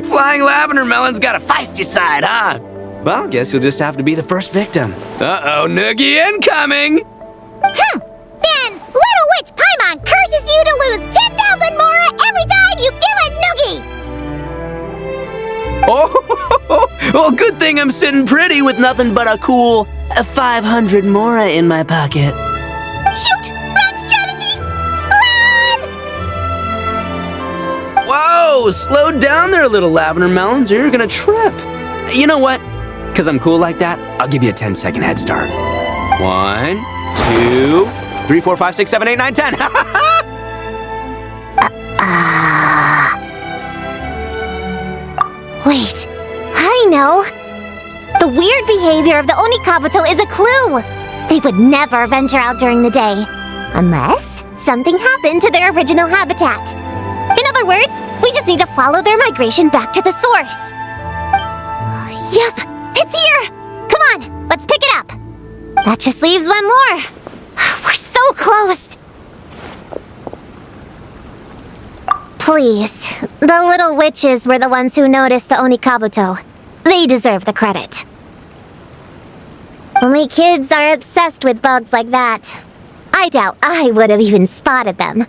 Flying lavender melon's got a feisty side, huh? Well, guess you'll just have to be the first victim. Uh-oh, noogie incoming! Then, Little Witch Paimon curses you to lose 10,000 mora every time you give a noogie! Oh, well, good thing I'm sitting pretty with nothing but a cool 500 mora in my pocket. Shoot! Run strategy! Run! Whoa, slow down there, little lavender melons, or you're gonna trip. You know what? Because I'm cool like that, I'll give you a 10-second head start. 1, 2, 3, 4, 5, 6, 7, 8, 9, 10. Wait, I know. The weird behavior of the Onikabuto is a clue. They would never venture out during the day, unless something happened to their original habitat. In other words, we just need to follow their migration back to the source. Yup, it's here! Come on, let's pick it up. That just leaves one more. We're so close. Please, the little witches were the ones who noticed the Onikabuto. They deserve the credit. Only kids are obsessed with bugs like that. I doubt I would have even spotted them.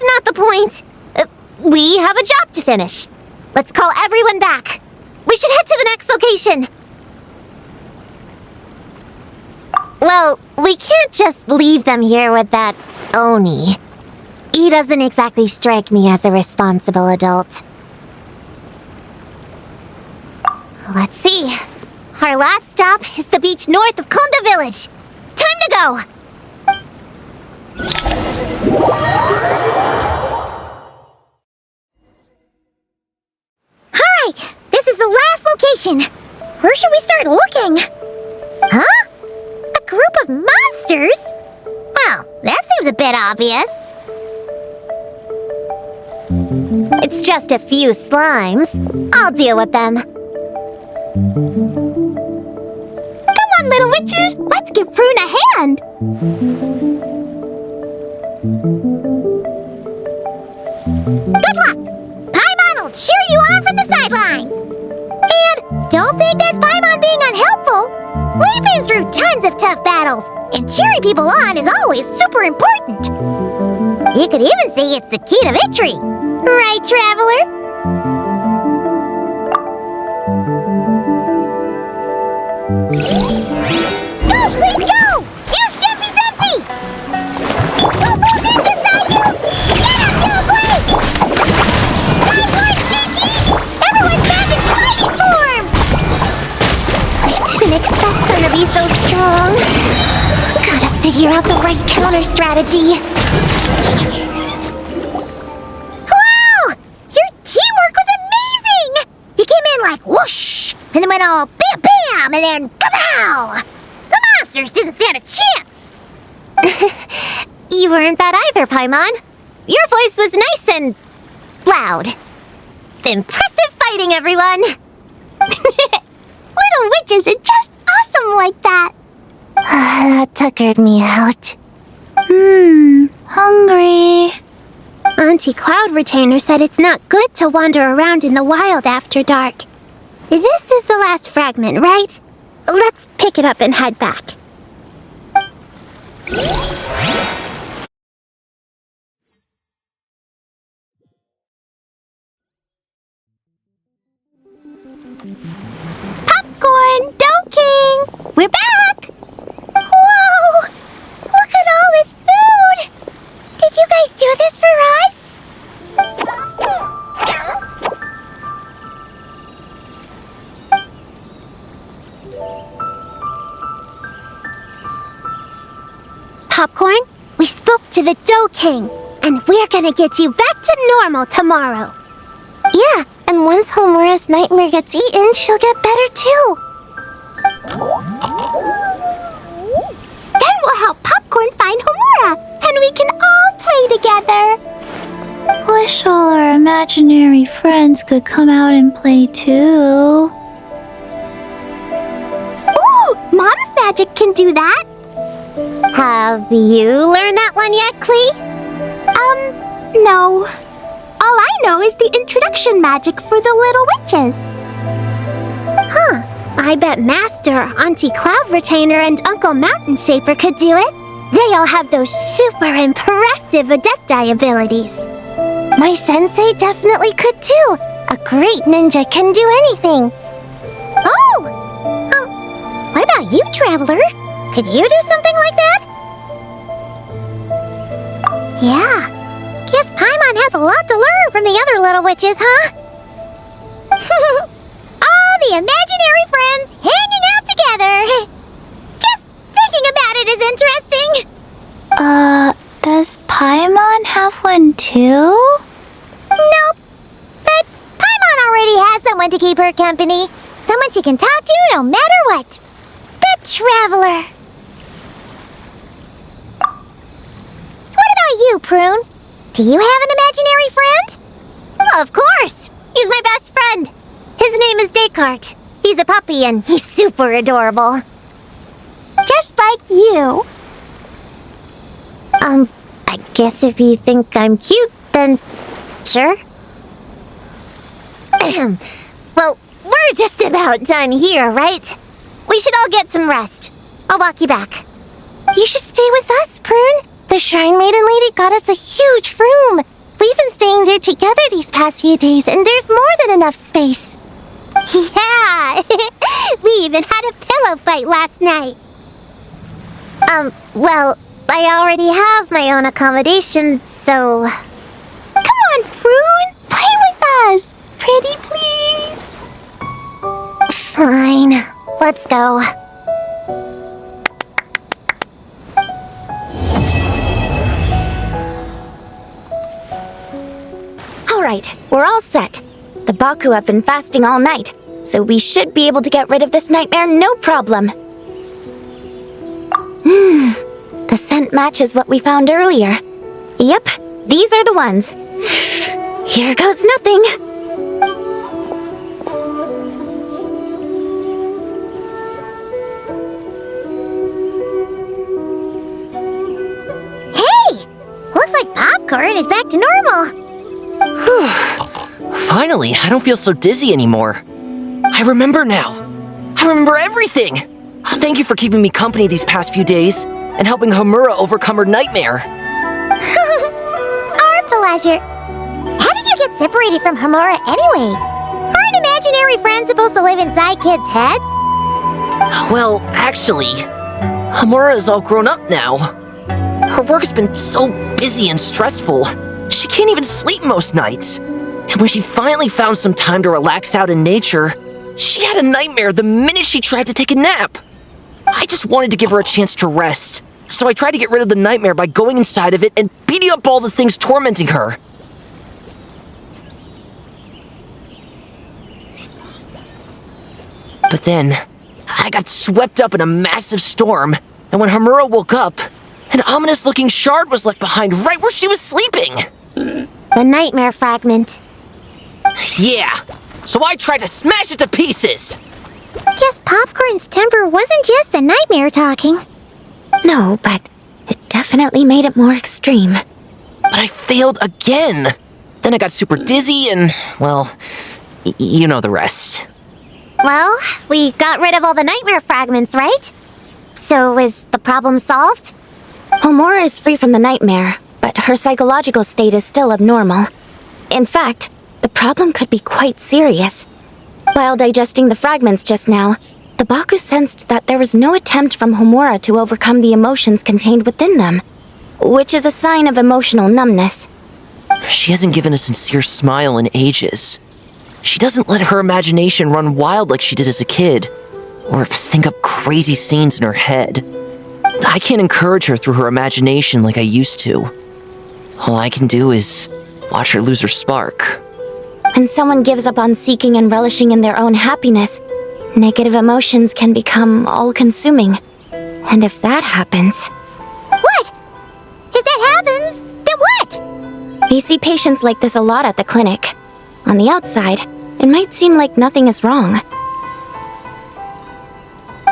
not the point. We have a job to finish. Let's call everyone back. We should head to the next location. Well, we can't just leave them here with that Oni. He doesn't exactly strike me as a responsible adult. Let's see. Our last stop is the beach north of Konda Village. Time to go! Alright, this is the last location. Where should we start looking? Huh? A group of monsters? Well, that seems a bit obvious. It's just a few slimes. I'll deal with them. Come on, little witches! Let's give Prune a hand! Good luck! Paimon will cheer you on from the sidelines! And don't think that's Paimon being unhelpful! We've been through tons of tough battles, and cheering people on is always super important! You could even say it's the key to victory! Right, Traveler? Go, Clean, go! Use Jumpy Dumpty! Full ninja Sayu! Get up, yo, Clay! Time one, Chi-Chi! Everyone's back in fighting form! I didn't expect them to be so strong. Gotta figure out the right counter strategy. Wow! Your teamwork was amazing! You came in like whoosh, and then went all bam bam, and then kapow! The monsters didn't stand a chance! You weren't bad either, Paimon. Your voice was nice and loud. Impressive fighting, everyone! Little witches are just awesome like that! That tuckered me out. Hungry. Auntie Cloud Retainer said it's not good to wander around in the wild after dark. This is the last fragment, right? Let's pick it up and head back. Popcorn, Dough King! We're back! Whoa! Look at all this food! Did you guys do this for us? Popcorn, we spoke to the Dough King, and we're gonna get you back to normal tomorrow. Yeah, and once Homura's nightmare gets eaten, she'll get better too. Then we'll help Popcorn find Homura, and we can all play together. Wish all our imaginary friends could come out and play too. Ooh, Mom's magic can do that. Have you learned that one yet, Klee? No. All I know is the introduction magic for the little witches. Huh. I bet Master, Auntie Cloud Retainer, and Uncle Mountain Shaper could do it. They all have those super impressive Adepti abilities. My sensei definitely could too. A great ninja can do anything. Oh! What about you, Traveler? Could you do something like that? Yeah. Guess Paimon has a lot to learn from the other little witches, huh? All the imaginary friends hanging out together. Just thinking about it is interesting. Does Paimon have one too? Nope. But Paimon already has someone to keep her company. Someone she can talk to no matter what. The Traveler. What about you, Prune? Do you have an imaginary friend? Of course! He's my best friend! His name is Descartes. He's a puppy and he's super adorable. Just like you. I guess if you think I'm cute, then sure. Well, we're just about done here, right? We should all get some rest. I'll walk you back. You should stay with us, Prune. The Shrine Maiden Lady got us a huge room. We've been staying there together these past few days, and there's more than enough space. Yeah! We even had a pillow fight last night. Well, I already have my own accommodation, so... Come on, Prune! Play with us! Pretty, please! Fine. Let's go. Alright, we're all set. The Baku have been fasting all night, so we should be able to get rid of this nightmare no problem. The scent matches what we found earlier. Yep, these are the ones. Here goes nothing. Hey! Looks like popcorn is back to normal. Finally, I don't feel so dizzy anymore. I remember now. I remember everything. Thank you for keeping me company these past few days and helping Homura overcome her nightmare. Our pleasure. How did you get separated from Homura anyway? Aren't imaginary friends supposed to live inside kids' heads? Well, actually, Homura is all grown up now. Her work's been so busy and stressful, she can't even sleep most nights. And when she finally found some time to relax out in nature, she had a nightmare the minute she tried to take a nap. I just wanted to give her a chance to rest, so I tried to get rid of the nightmare by going inside of it and beating up all the things tormenting her. But then, I got swept up in a massive storm, and when Homura woke up, an ominous-looking shard was left behind right where she was sleeping. The nightmare fragment. Yeah, so I tried to smash it to pieces. Guess Popcorn's temper wasn't just the nightmare talking. No, but it definitely made it more extreme. But I failed again. Then I got super dizzy and, well, you know the rest. Well, we got rid of all the nightmare fragments, right? So is the problem solved? Homura is free from the nightmare, but her psychological state is still abnormal. In fact, the problem could be quite serious. While digesting the fragments just now, the Baku sensed that there was no attempt from Homura to overcome the emotions contained within them, which is a sign of emotional numbness. She hasn't given a sincere smile in ages. She doesn't let her imagination run wild like she did as a kid, or think up crazy scenes in her head. I can't encourage her through her imagination like I used to. All I can do is watch her lose her spark. When someone gives up on seeking and relishing in their own happiness, negative emotions can become all-consuming. And if that happens... What? If that happens, then what? We see patients like this a lot at the clinic. On the outside, it might seem like nothing is wrong.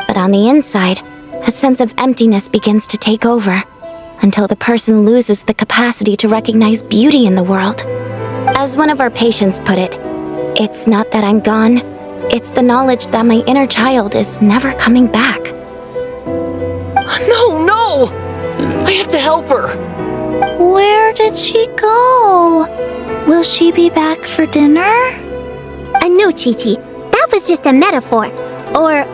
But on the inside, a sense of emptiness begins to take over, until the person loses the capacity to recognize beauty in the world. As one of our patients put it, it's not that I'm gone, it's the knowledge that my inner child is never coming back. No! I have to help her! Where did she go? Will she be back for dinner? No, Chi-Chi. That was just a metaphor. Or,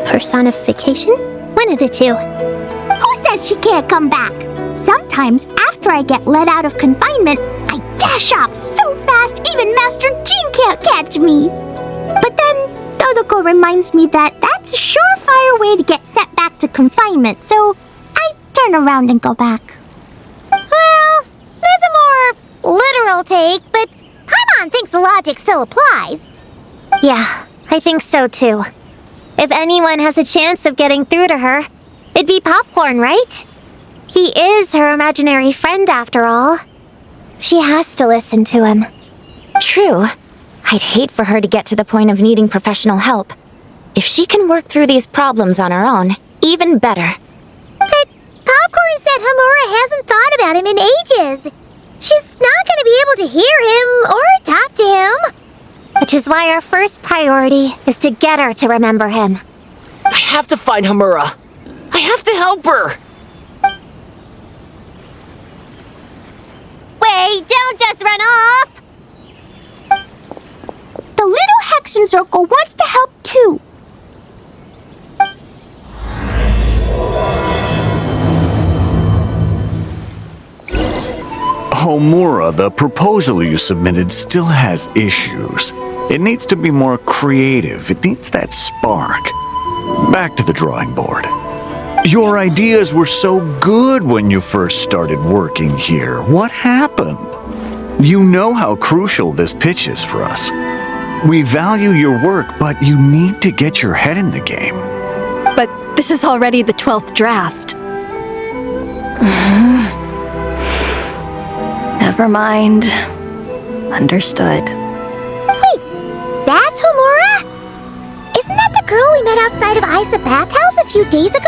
personification? One of the two. Who says she can't come back? Sometimes, after I get let out of confinement, I dash off so fast even Master Jean can't catch me. But then, Dodoko reminds me that that's a surefire way to get sent back to confinement, so I turn around and go back. Well, there's a more literal take, but Paimon thinks the logic still applies. Yeah, I think so too. If anyone has a chance of getting through to her, it'd be Popcorn, right? He is her imaginary friend after all. She has to listen to him. True. I'd hate for her to get to the point of needing professional help. If she can work through these problems on her own, even better. But Popcorn said Homura hasn't thought about him in ages. She's not going to be able to hear him or talk to him. Which is why our first priority is to get her to remember him. I have to find Homura. I have to help her. Wait! Hey, don't just run off! The little Hexen Circle wants to help too. Homura, the proposal you submitted still has issues. It needs to be more creative. It needs that spark. Back to the drawing board. Your ideas were so good when you first started working here. What happened? You know how crucial this pitch is for us. We value your work, but you need to get your head in the game. But this is already the 12th draft. Never mind. Understood. Wait, that's Homura? Isn't that the girl we met outside of Isa Bathhouse a few days ago?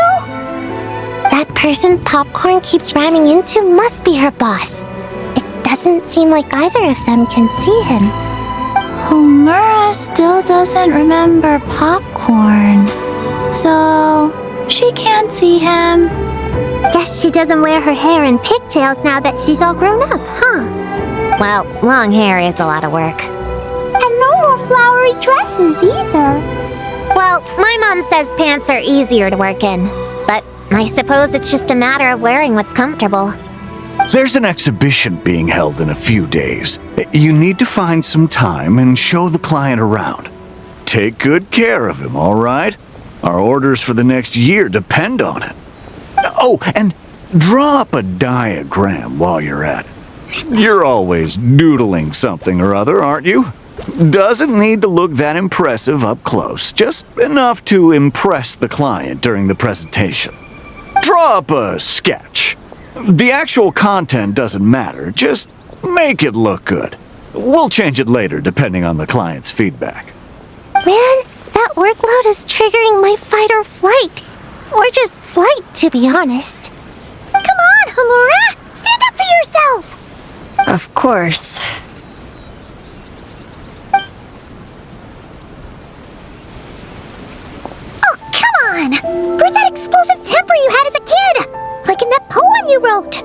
That person Popcorn keeps ramming into must be her boss. It doesn't seem like either of them can see him. Homura still doesn't remember Popcorn, so she can't see him. Guess she doesn't wear her hair in pigtails now that she's all grown up, huh? Well, long hair is a lot of work. And no more flowery dresses either. Well, my mom says pants are easier to work in, but I suppose it's just a matter of wearing what's comfortable. There's an exhibition being held in a few days. You need to find some time and show the client around. Take good care of him, all right? Our orders for the next year depend on it. Oh, and draw up a diagram while you're at it. You're always doodling something or other, aren't you? Doesn't need to look that impressive up close, just enough to impress the client during the presentation. Draw up a sketch. The actual content doesn't matter, just make it look good. We'll change it later depending on the client's feedback. Man, that workload is triggering my fight or flight. Or just flight, to be honest. Come on, Homura! Stand up for yourself! Of course. Oh, come on! Where's that explosive temper you had as a kid? Like in that poem you wrote.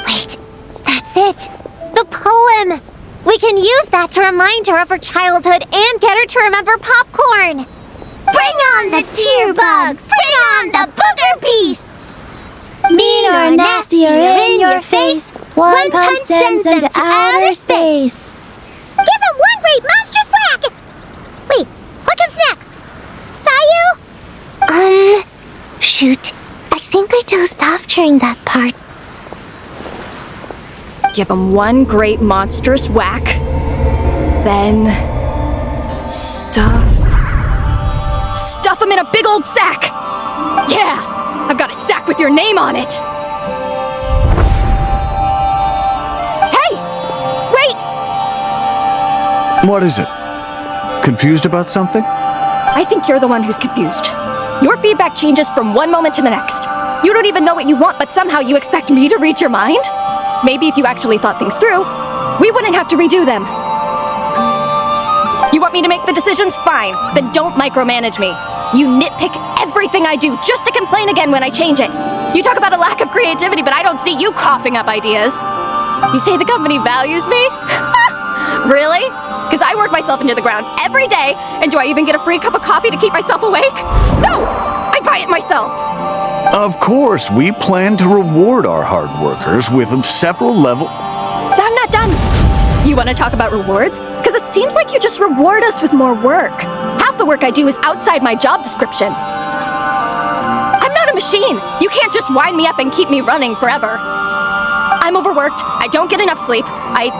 Wait, that's it. The poem! We can use that to remind her of her childhood and get her to remember Popcorn. Bring on the tear bugs! Bring on the booger beasts! Mean or nasty or in your face, one punch sends them to outer space. Give them one great monstrous whack! Wait, what comes next? Sayu? Shoot. I think I dozed off during that part. Give him one great monstrous whack. Then... Stuff him in a big old sack! Yeah! I've got a sack with your name on it! Hey! Wait! What is it? Confused about something? I think you're the one who's confused. Your feedback changes from one moment to the next. You don't even know what you want, but somehow you expect me to read your mind? Maybe if you actually thought things through, we wouldn't have to redo them. You want me to make the decisions? Fine. Then don't micromanage me. You nitpick everything I do just to complain again when I change it. You talk about a lack of creativity, but I don't see you coughing up ideas. You say the company values me? Really? Because I work myself into the ground every day, and do I even get a free cup of coffee to keep myself awake? No! I buy it myself! Of course, we plan to reward our hard workers with several levels. I'm not done. You want to talk about rewards? Because it seems like you just reward us with more work. Half the work I do is outside my job description. I'm not a machine. You can't just wind me up and keep me running forever. I'm overworked. I don't get enough sleep. I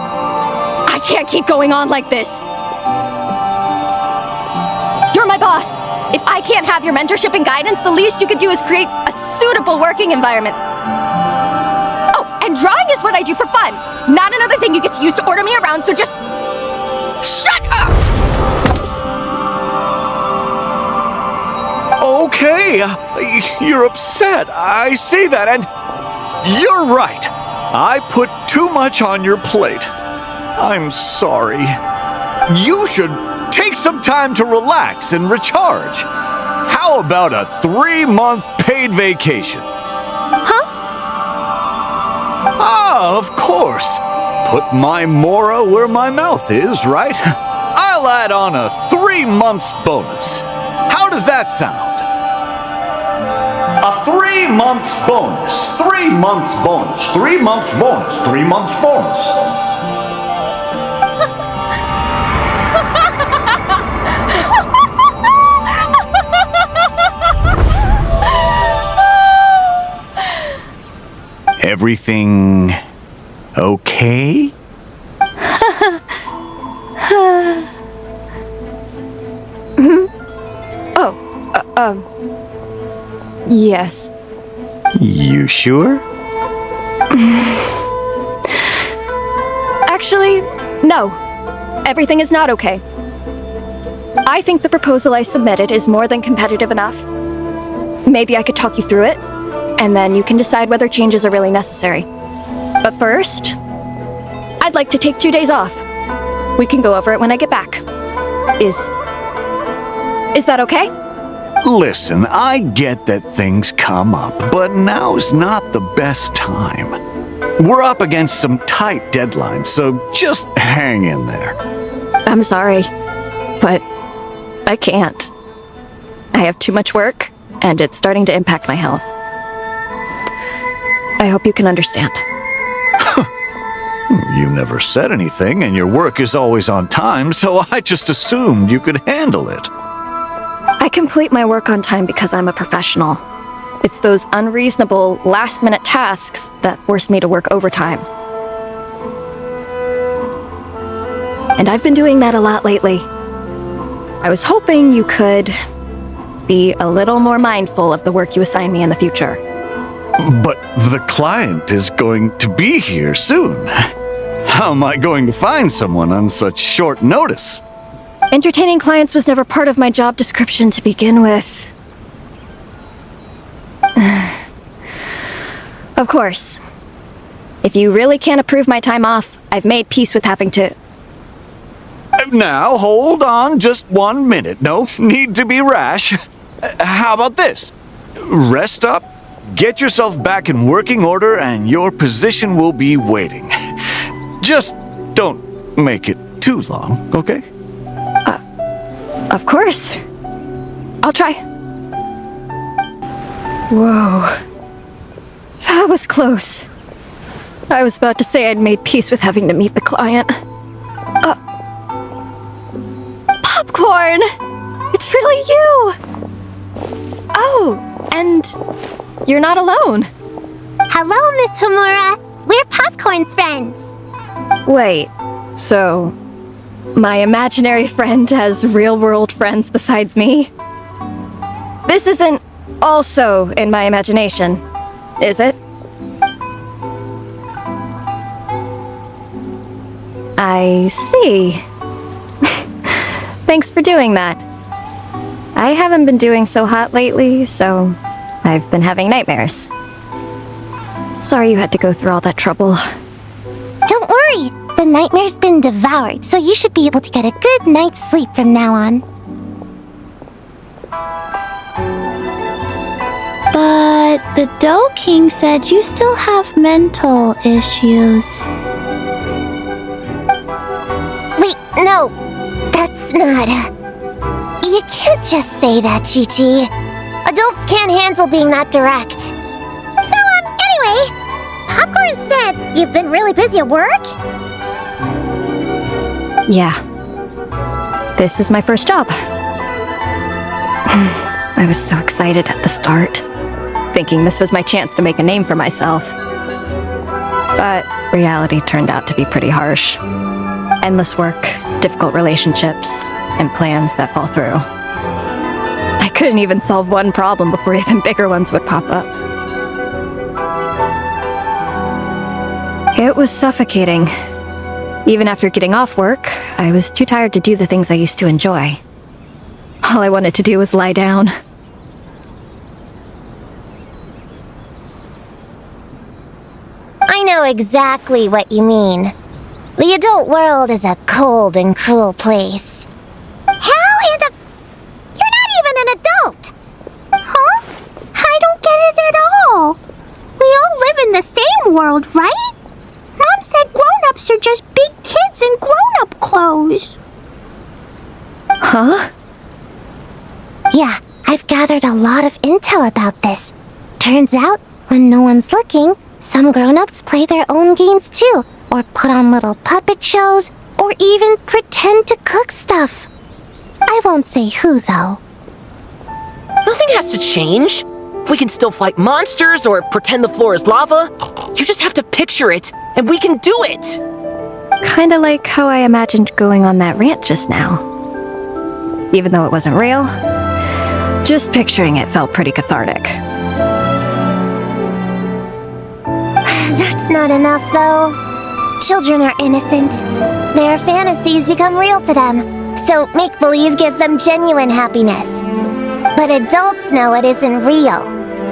can't keep going on like this. You're my boss. If I can't have your mentorship and guidance, the least you could do is create a suitable working environment. Oh, and drawing is what I do for fun. Not another thing you get to use to order me around, so just... shut up! Okay, you're upset. I see that, and you're right. I put too much on your plate. I'm sorry. You should take some time to relax and recharge. How about a 3-month paid vacation? Huh? Ah, of course. put my mora where my mouth is, right? I'll add on a 3 months bonus. How does that sound? A 3 months bonus. 3 months bonus. 3 months bonus. 3 months bonus. Everything okay? Yes. You sure? Actually, no. Everything is not okay. I think the proposal I submitted is more than competitive enough. Maybe I could talk you through it, and then you can decide whether changes are really necessary. But first, I'd like to take 2 days off. We can go over it when I get back. Is that okay? Listen, I get that things come up, but now's not the best time. We're up against some tight deadlines, so just hang in there. I'm sorry, but I can't. I have too much work, and it's starting to impact my health. I hope you can understand. You never said anything, and your work is always on time, so I just assumed you could handle it. I complete my work on time because I'm a professional. It's those unreasonable, last-minute tasks that force me to work overtime. And I've been doing that a lot lately. I was hoping you could be a little more mindful of the work you assign me in the future. But the client is going to be here soon. How am I going to find someone on such short notice? Entertaining clients was never part of my job description to begin with. Of course. If you really can't approve my time off, I've made peace with having to... Now, hold on just 1 minute. No need to be rash. How about this? Rest up, get yourself back in working order, and your position will be waiting. Just don't make it too long, okay? Of course. I'll try. Whoa. That was close. I was about to say I'd made peace with having to meet the client. Popcorn! It's really you! Oh, and you're not alone. Hello, Miss Homura. We're Popcorn's friends. Wait, so my imaginary friend has real-world friends besides me? This isn't also in my imagination, is it? I see. Thanks for doing that. I haven't been doing so hot lately, so I've been having nightmares. Sorry you had to go through all that trouble. Don't worry. The nightmare's been devoured, so you should be able to get a good night's sleep from now on. But the Dough King said you still have mental issues. Wait, no. That's not... You can't just say that, Chi-Chi. Adults can't handle being that direct. So, anyway, Popcorn said you've been really busy at work? Yeah. This is my first job. I was so excited at the start, thinking this was my chance to make a name for myself. But reality turned out to be pretty harsh. Endless work, difficult relationships, and plans that fall through. I couldn't even solve one problem before even bigger ones would pop up. It was suffocating. Even after getting off work, I was too tired to do the things I used to enjoy. All I wanted to do was lie down. I know exactly what you mean. The adult world is a cold and cruel place. How in the... You're not even an adult! Huh? I don't get it at all. We all live in the same world, right? Mom said grown-ups grown-ups are just big kids in grown-up clothes. Huh? Yeah, I've gathered a lot of intel about this. Turns out, when no one's looking, some grown-ups play their own games too, or put on little puppet shows, or even pretend to cook stuff. I won't say who, though. Nothing has to change. We can still fight monsters or pretend the floor is lava. You just have to picture it, and we can do it! Kinda like how I imagined going on that rant just now. Even though it wasn't real, just picturing it felt pretty cathartic. That's not enough, though. Children are innocent. Their fantasies become real to them, so make-believe gives them genuine happiness. But adults know it isn't real,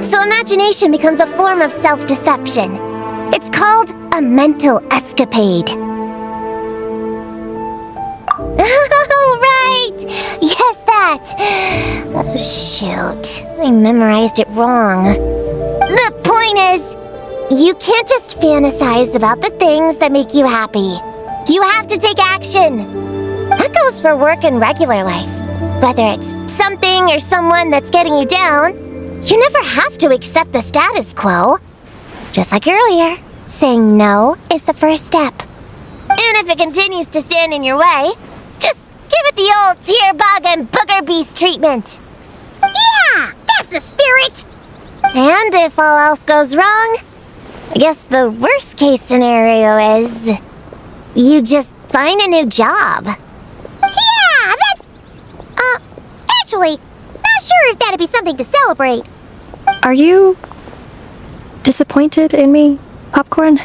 so imagination becomes a form of self-deception. It's called a mental escapade. Oh, right! Yes, that! Oh, shoot. I memorized it wrong. The point is, you can't just fantasize about the things that make you happy. You have to take action. That goes for work and regular life. Whether it's something or someone that's getting you down, you never have to accept the status quo. Just like earlier, saying no is the first step. And if it continues to stand in your way, just give it the old tear bug and booger beast treatment. Yeah, that's the spirit! And if all else goes wrong, I guess the worst case scenario is you just find a new job. Yeah, that's... actually, not sure if that'd be something to celebrate. Are you disappointed in me, Popcorn?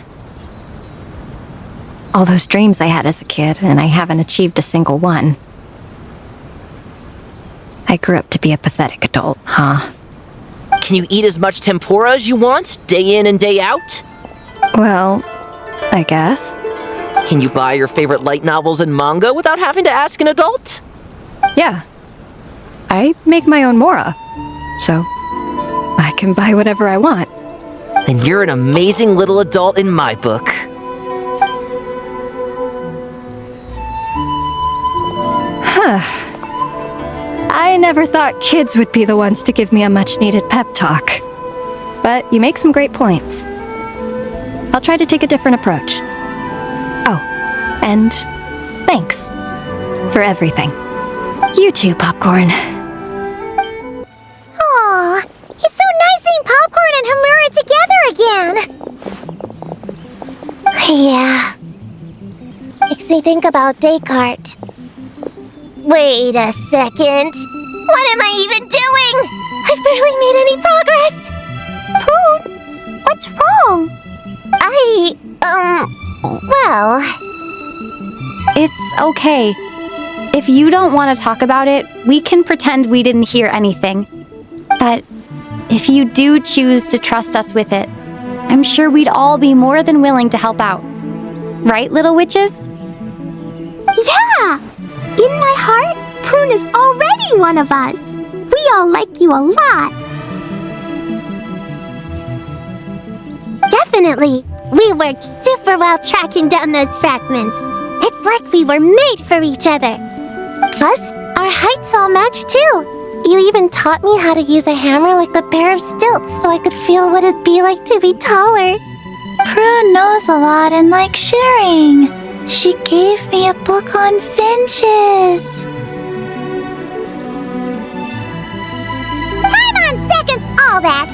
All those dreams I had as a kid, and I haven't achieved a single one. I grew up to be a pathetic adult, huh? Can you eat as much tempura as you want, day in and day out? Well, I guess. Can you buy your favorite light novels and manga without having to ask an adult? Yeah. I make my own mora, so I can buy whatever I want. Then you're an amazing little adult in my book. I never thought kids would be the ones to give me a much-needed pep talk. But you make some great points. I'll try to take a different approach. Oh, and thanks for everything. You too, Popcorn. Aw, it's so nice seeing Popcorn and Homura together again. Yeah. Makes me think about Descartes. Wait a second. What am I even doing? I've barely made any progress. Prune, what's wrong? Well... It's okay. If you don't want to talk about it, we can pretend we didn't hear anything. But if you do choose to trust us with it, I'm sure we'd all be more than willing to help out. Right, little witches? Yeah! In my heart, Prune is already one of us. We all like you a lot. Definitely. We worked super well tracking down those fragments. It's like we were made for each other. Plus, our heights all match too. You even taught me how to use a hammer like the pair of stilts so I could feel what it'd be like to be taller. Prune knows a lot and likes sharing. She gave me a book on finches. Time on seconds, all that.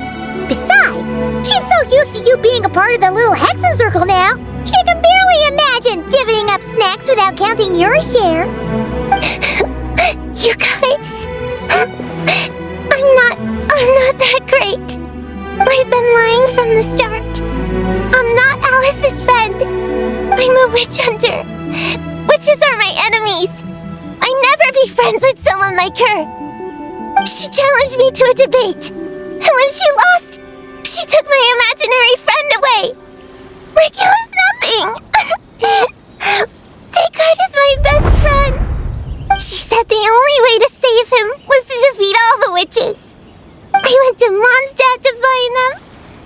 Besides, she's so used to you being a part of the little Hexen Circle now, she can barely imagine divvying up snacks without counting your share. You guys, I'm not that great. I've been lying from the start. I'm not Alice's friend. I'm a witch hunter. Witches are my enemies. I'd never be friends with someone like her. She challenged me to a debate, and when she lost, she took my imaginary friend away. Like it was nothing. Descartes is my best friend. She said the only way to save him was to defeat all the witches. I went to Mondstadt to find them,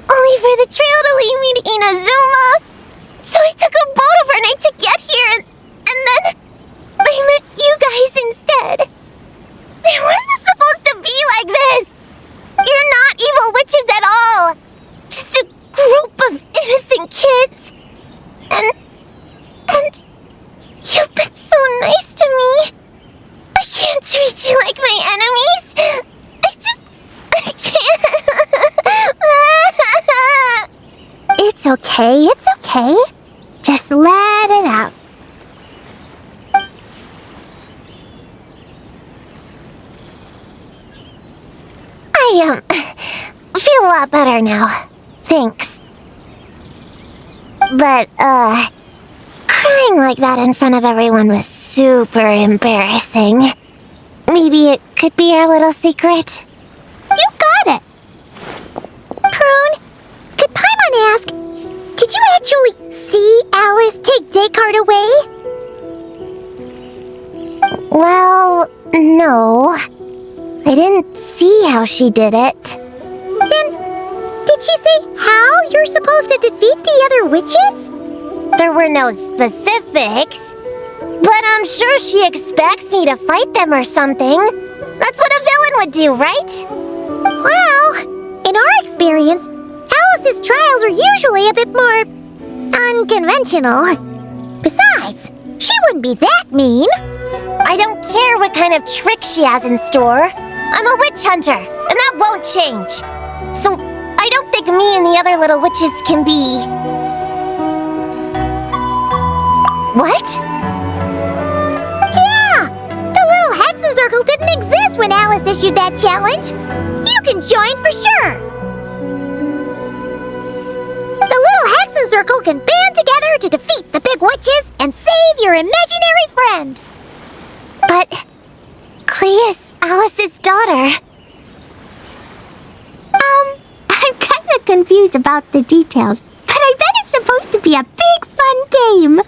only for the trail to lead me to Inazuma. So I I took a boat overnight to get here, and then I met you guys instead. It wasn't supposed to be like this. You're not evil witches at all. Just a group of innocent kids. And you've been so nice to me. I can't treat you like my enemies. I can't. It's okay, it's okay. Just let it out. I feel a lot better now. Thanks. But, crying like that in front of everyone was super embarrassing. Maybe it could be our little secret? You got it. Prune, could Paimon ask, did you actually see Alice take Descartes away? Well, no. I didn't see how she did it. Then, did she say how you're supposed to defeat the other witches? There were no specifics. But I'm sure she expects me to fight them or something. That's what a villain would do, right? Well, in our experience, Alice's trials are usually a bit more unconventional. Besides, she wouldn't be that mean. I don't care what kind of trick she has in store. I'm a witch hunter, and that won't change. So, I don't think me and the other little witches can be... What? Yeah! The little Hexen Circle didn't exist when Alice issued that challenge. You can join for sure! The little Hexen Circle can band together to defeat the big witches and save your imaginary friend! But... Clea is Alice's daughter. I'm kinda confused about the details, but I bet it's supposed to be a big fun game.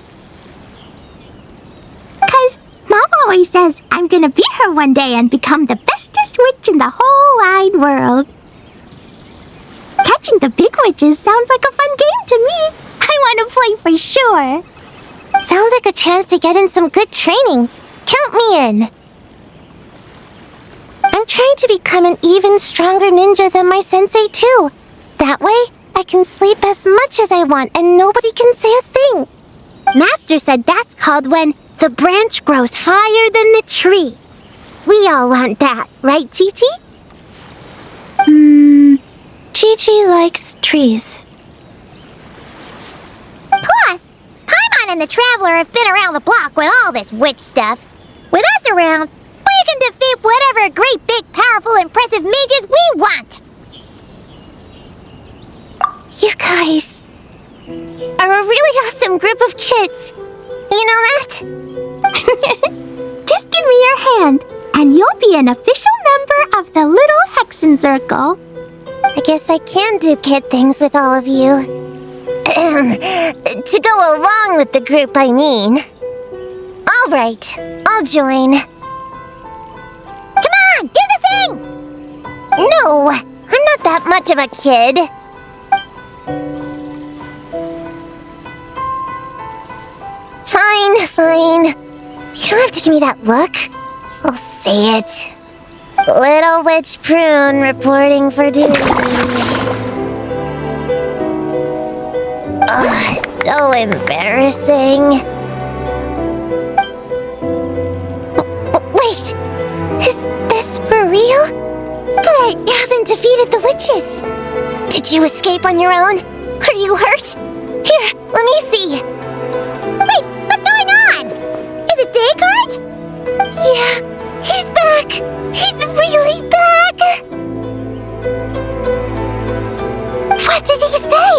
'Cause Mom always says I'm gonna beat her one day and become the bestest witch in the whole wide world. Catching the big witches sounds like a fun game to me. I wanna play for sure. Sounds like a chance to get in some good training. Count me in. I'm trying to become an even stronger ninja than my sensei too. That way, I can sleep as much as I want and nobody can say a thing. Master said that's called when the branch grows higher than the tree. We all want that, right, Chi-Chi? Chi-Chi likes trees. Plus, Paimon and the Traveler have been around the block with all this witch stuff. With us around, we can defeat whatever great, big, powerful, impressive mages we want. You guys are a really awesome group of kids. You know that? Just give me your hand, and you'll be an official member of the Little Hexen Circle. I guess I can do kid things with all of you. To go along with the group, I mean. All right, I'll join. Come on, do the thing! No, I'm not that much of a kid. Fine. You don't have to give me that look. I'll say it. Little Witch Prune reporting for duty. Ugh, so embarrassing. Wait, is this for real? But I haven't defeated the witches. Did you escape on your own? Are you hurt? Here, let me see. Wait, what's going on? Is it Descartes? Yeah, he's back. He's really back. What did he say?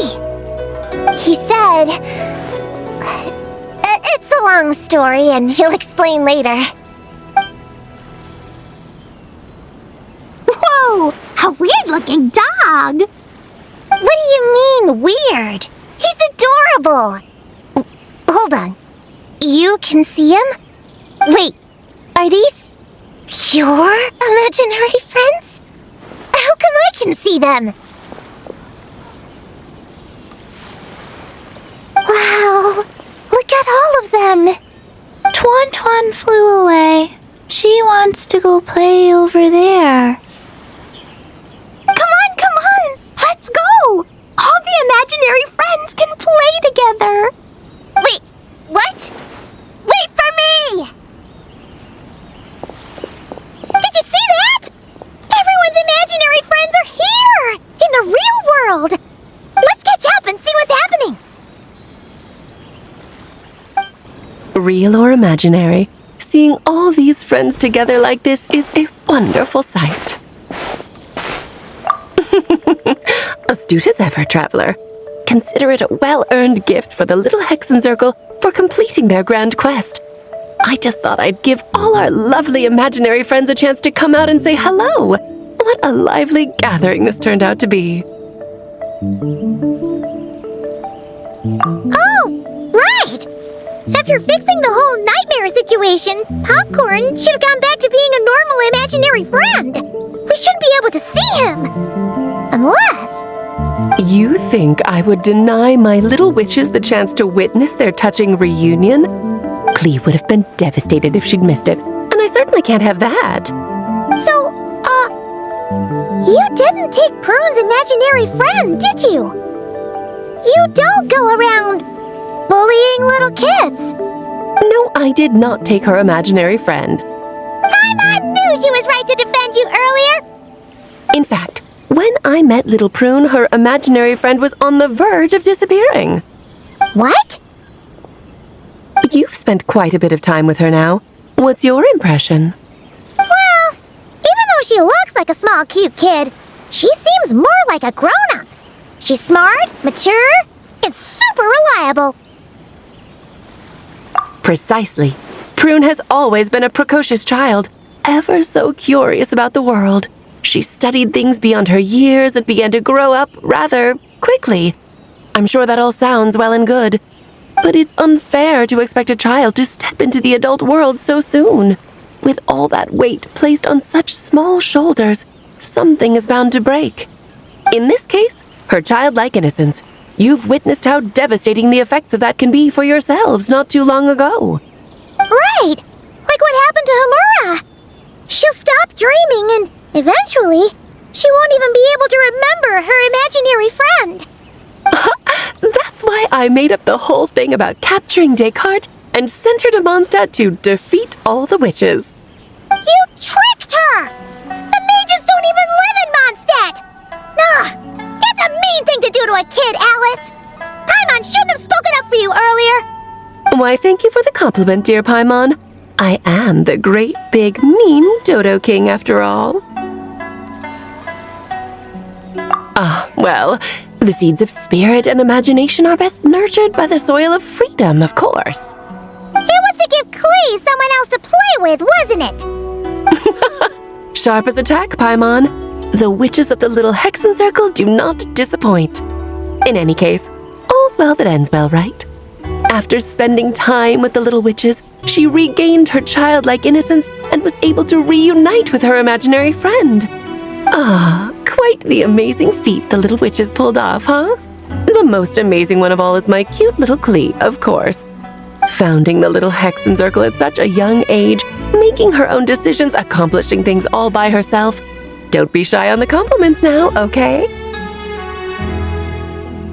He said... it's a long story and he'll explain later. Whoa, a weird-looking dog. What do you mean, weird? He's adorable. Hold on. You can see him? Wait, are these your imaginary friends? How come I can see them? Wow, them? Tuan flew away. She wants to go play over there. Come on! Let's go! All the imaginary friends can play together! Wait, what? Wait for me! Did you see that? Everyone's imaginary friends are here! In the real world! Let's catch up and see what's happening! Real or imaginary, seeing all these friends together like this is a wonderful sight. Astute as ever, traveler. Consider it a well-earned gift for the little Hexen Circle for completing their grand quest. I just thought I'd give all our lovely imaginary friends a chance to come out and say hello. What a lively gathering this turned out to be. Oh, right! After fixing the whole nightmare situation, Popcorn should have gone back to being a normal imaginary friend. We shouldn't be able to see him. Unless... You think I would deny my little witches the chance to witness their touching reunion? Clee would have been devastated if she'd missed it, and I certainly can't have that. So, you didn't take Prune's imaginary friend, did you? You don't go around bullying little kids. No, I did not take her imaginary friend. Paimon knew she was right to defend you earlier. In fact, when I met little Prune, her imaginary friend was on the verge of disappearing. What? You've spent quite a bit of time with her now. What's your impression? Well, even though she looks like a small, cute kid, she seems more like a grown-up. She's smart, mature, and super reliable. Precisely. Prune has always been a precocious child, ever so curious about the world. She studied things beyond her years and began to grow up rather quickly. I'm sure that all sounds well and good, but it's unfair to expect a child to step into the adult world so soon. With all that weight placed on such small shoulders, something is bound to break. In this case, her childlike innocence. You've witnessed how devastating the effects of that can be for yourselves not too long ago. Right! Like what happened to Homura. She'll stop dreaming and eventually, she won't even be able to remember her imaginary friend. That's why I made up the whole thing about capturing Descartes and sent her to Mondstadt to defeat all the witches. You tricked her! The mages don't even live in Mondstadt! Ugh, that's a mean thing to do to a kid, Alice! Paimon shouldn't have spoken up for you earlier! Why, thank you for the compliment, dear Paimon. I am the great, big, mean Dodo King, after all. Well, the seeds of spirit and imagination are best nurtured by the soil of freedom, of course. It was to give Klee someone else to play with, wasn't it? Sharp as a tack, Paimon. The witches of the little Hexen Circle do not disappoint. In any case, all's well that ends well, right? After spending time with the little witches, she regained her childlike innocence and was able to reunite with her imaginary friend. Quite the amazing feat the little witches pulled off, huh? The most amazing one of all is my cute little Klee, of course. Founding the little Hexen Circle at such a young age, making her own decisions, accomplishing things all by herself. Don't be shy on the compliments now, okay?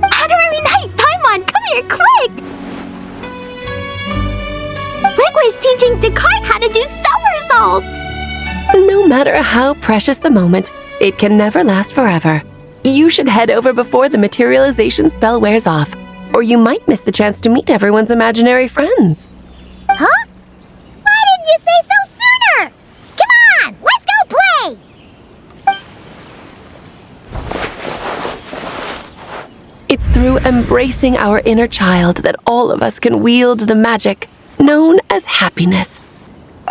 Honorary Knight, Paimon, come here, quick! Rigway's teaching Descartes how to do somersaults! No matter how precious the moment, it can never last forever. You should head over before the materialization spell wears off, or you might miss the chance to meet everyone's imaginary friends. Huh? Why didn't you say so sooner? Come on, let's go play! It's through embracing our inner child that all of us can wield the magic known as happiness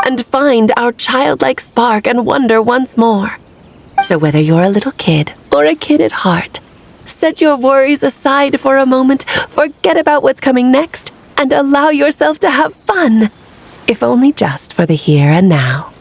and find our childlike spark and wonder once more. So whether you're a little kid or a kid at heart, set your worries aside for a moment, forget about what's coming next, and allow yourself to have fun, if only just for the here and now.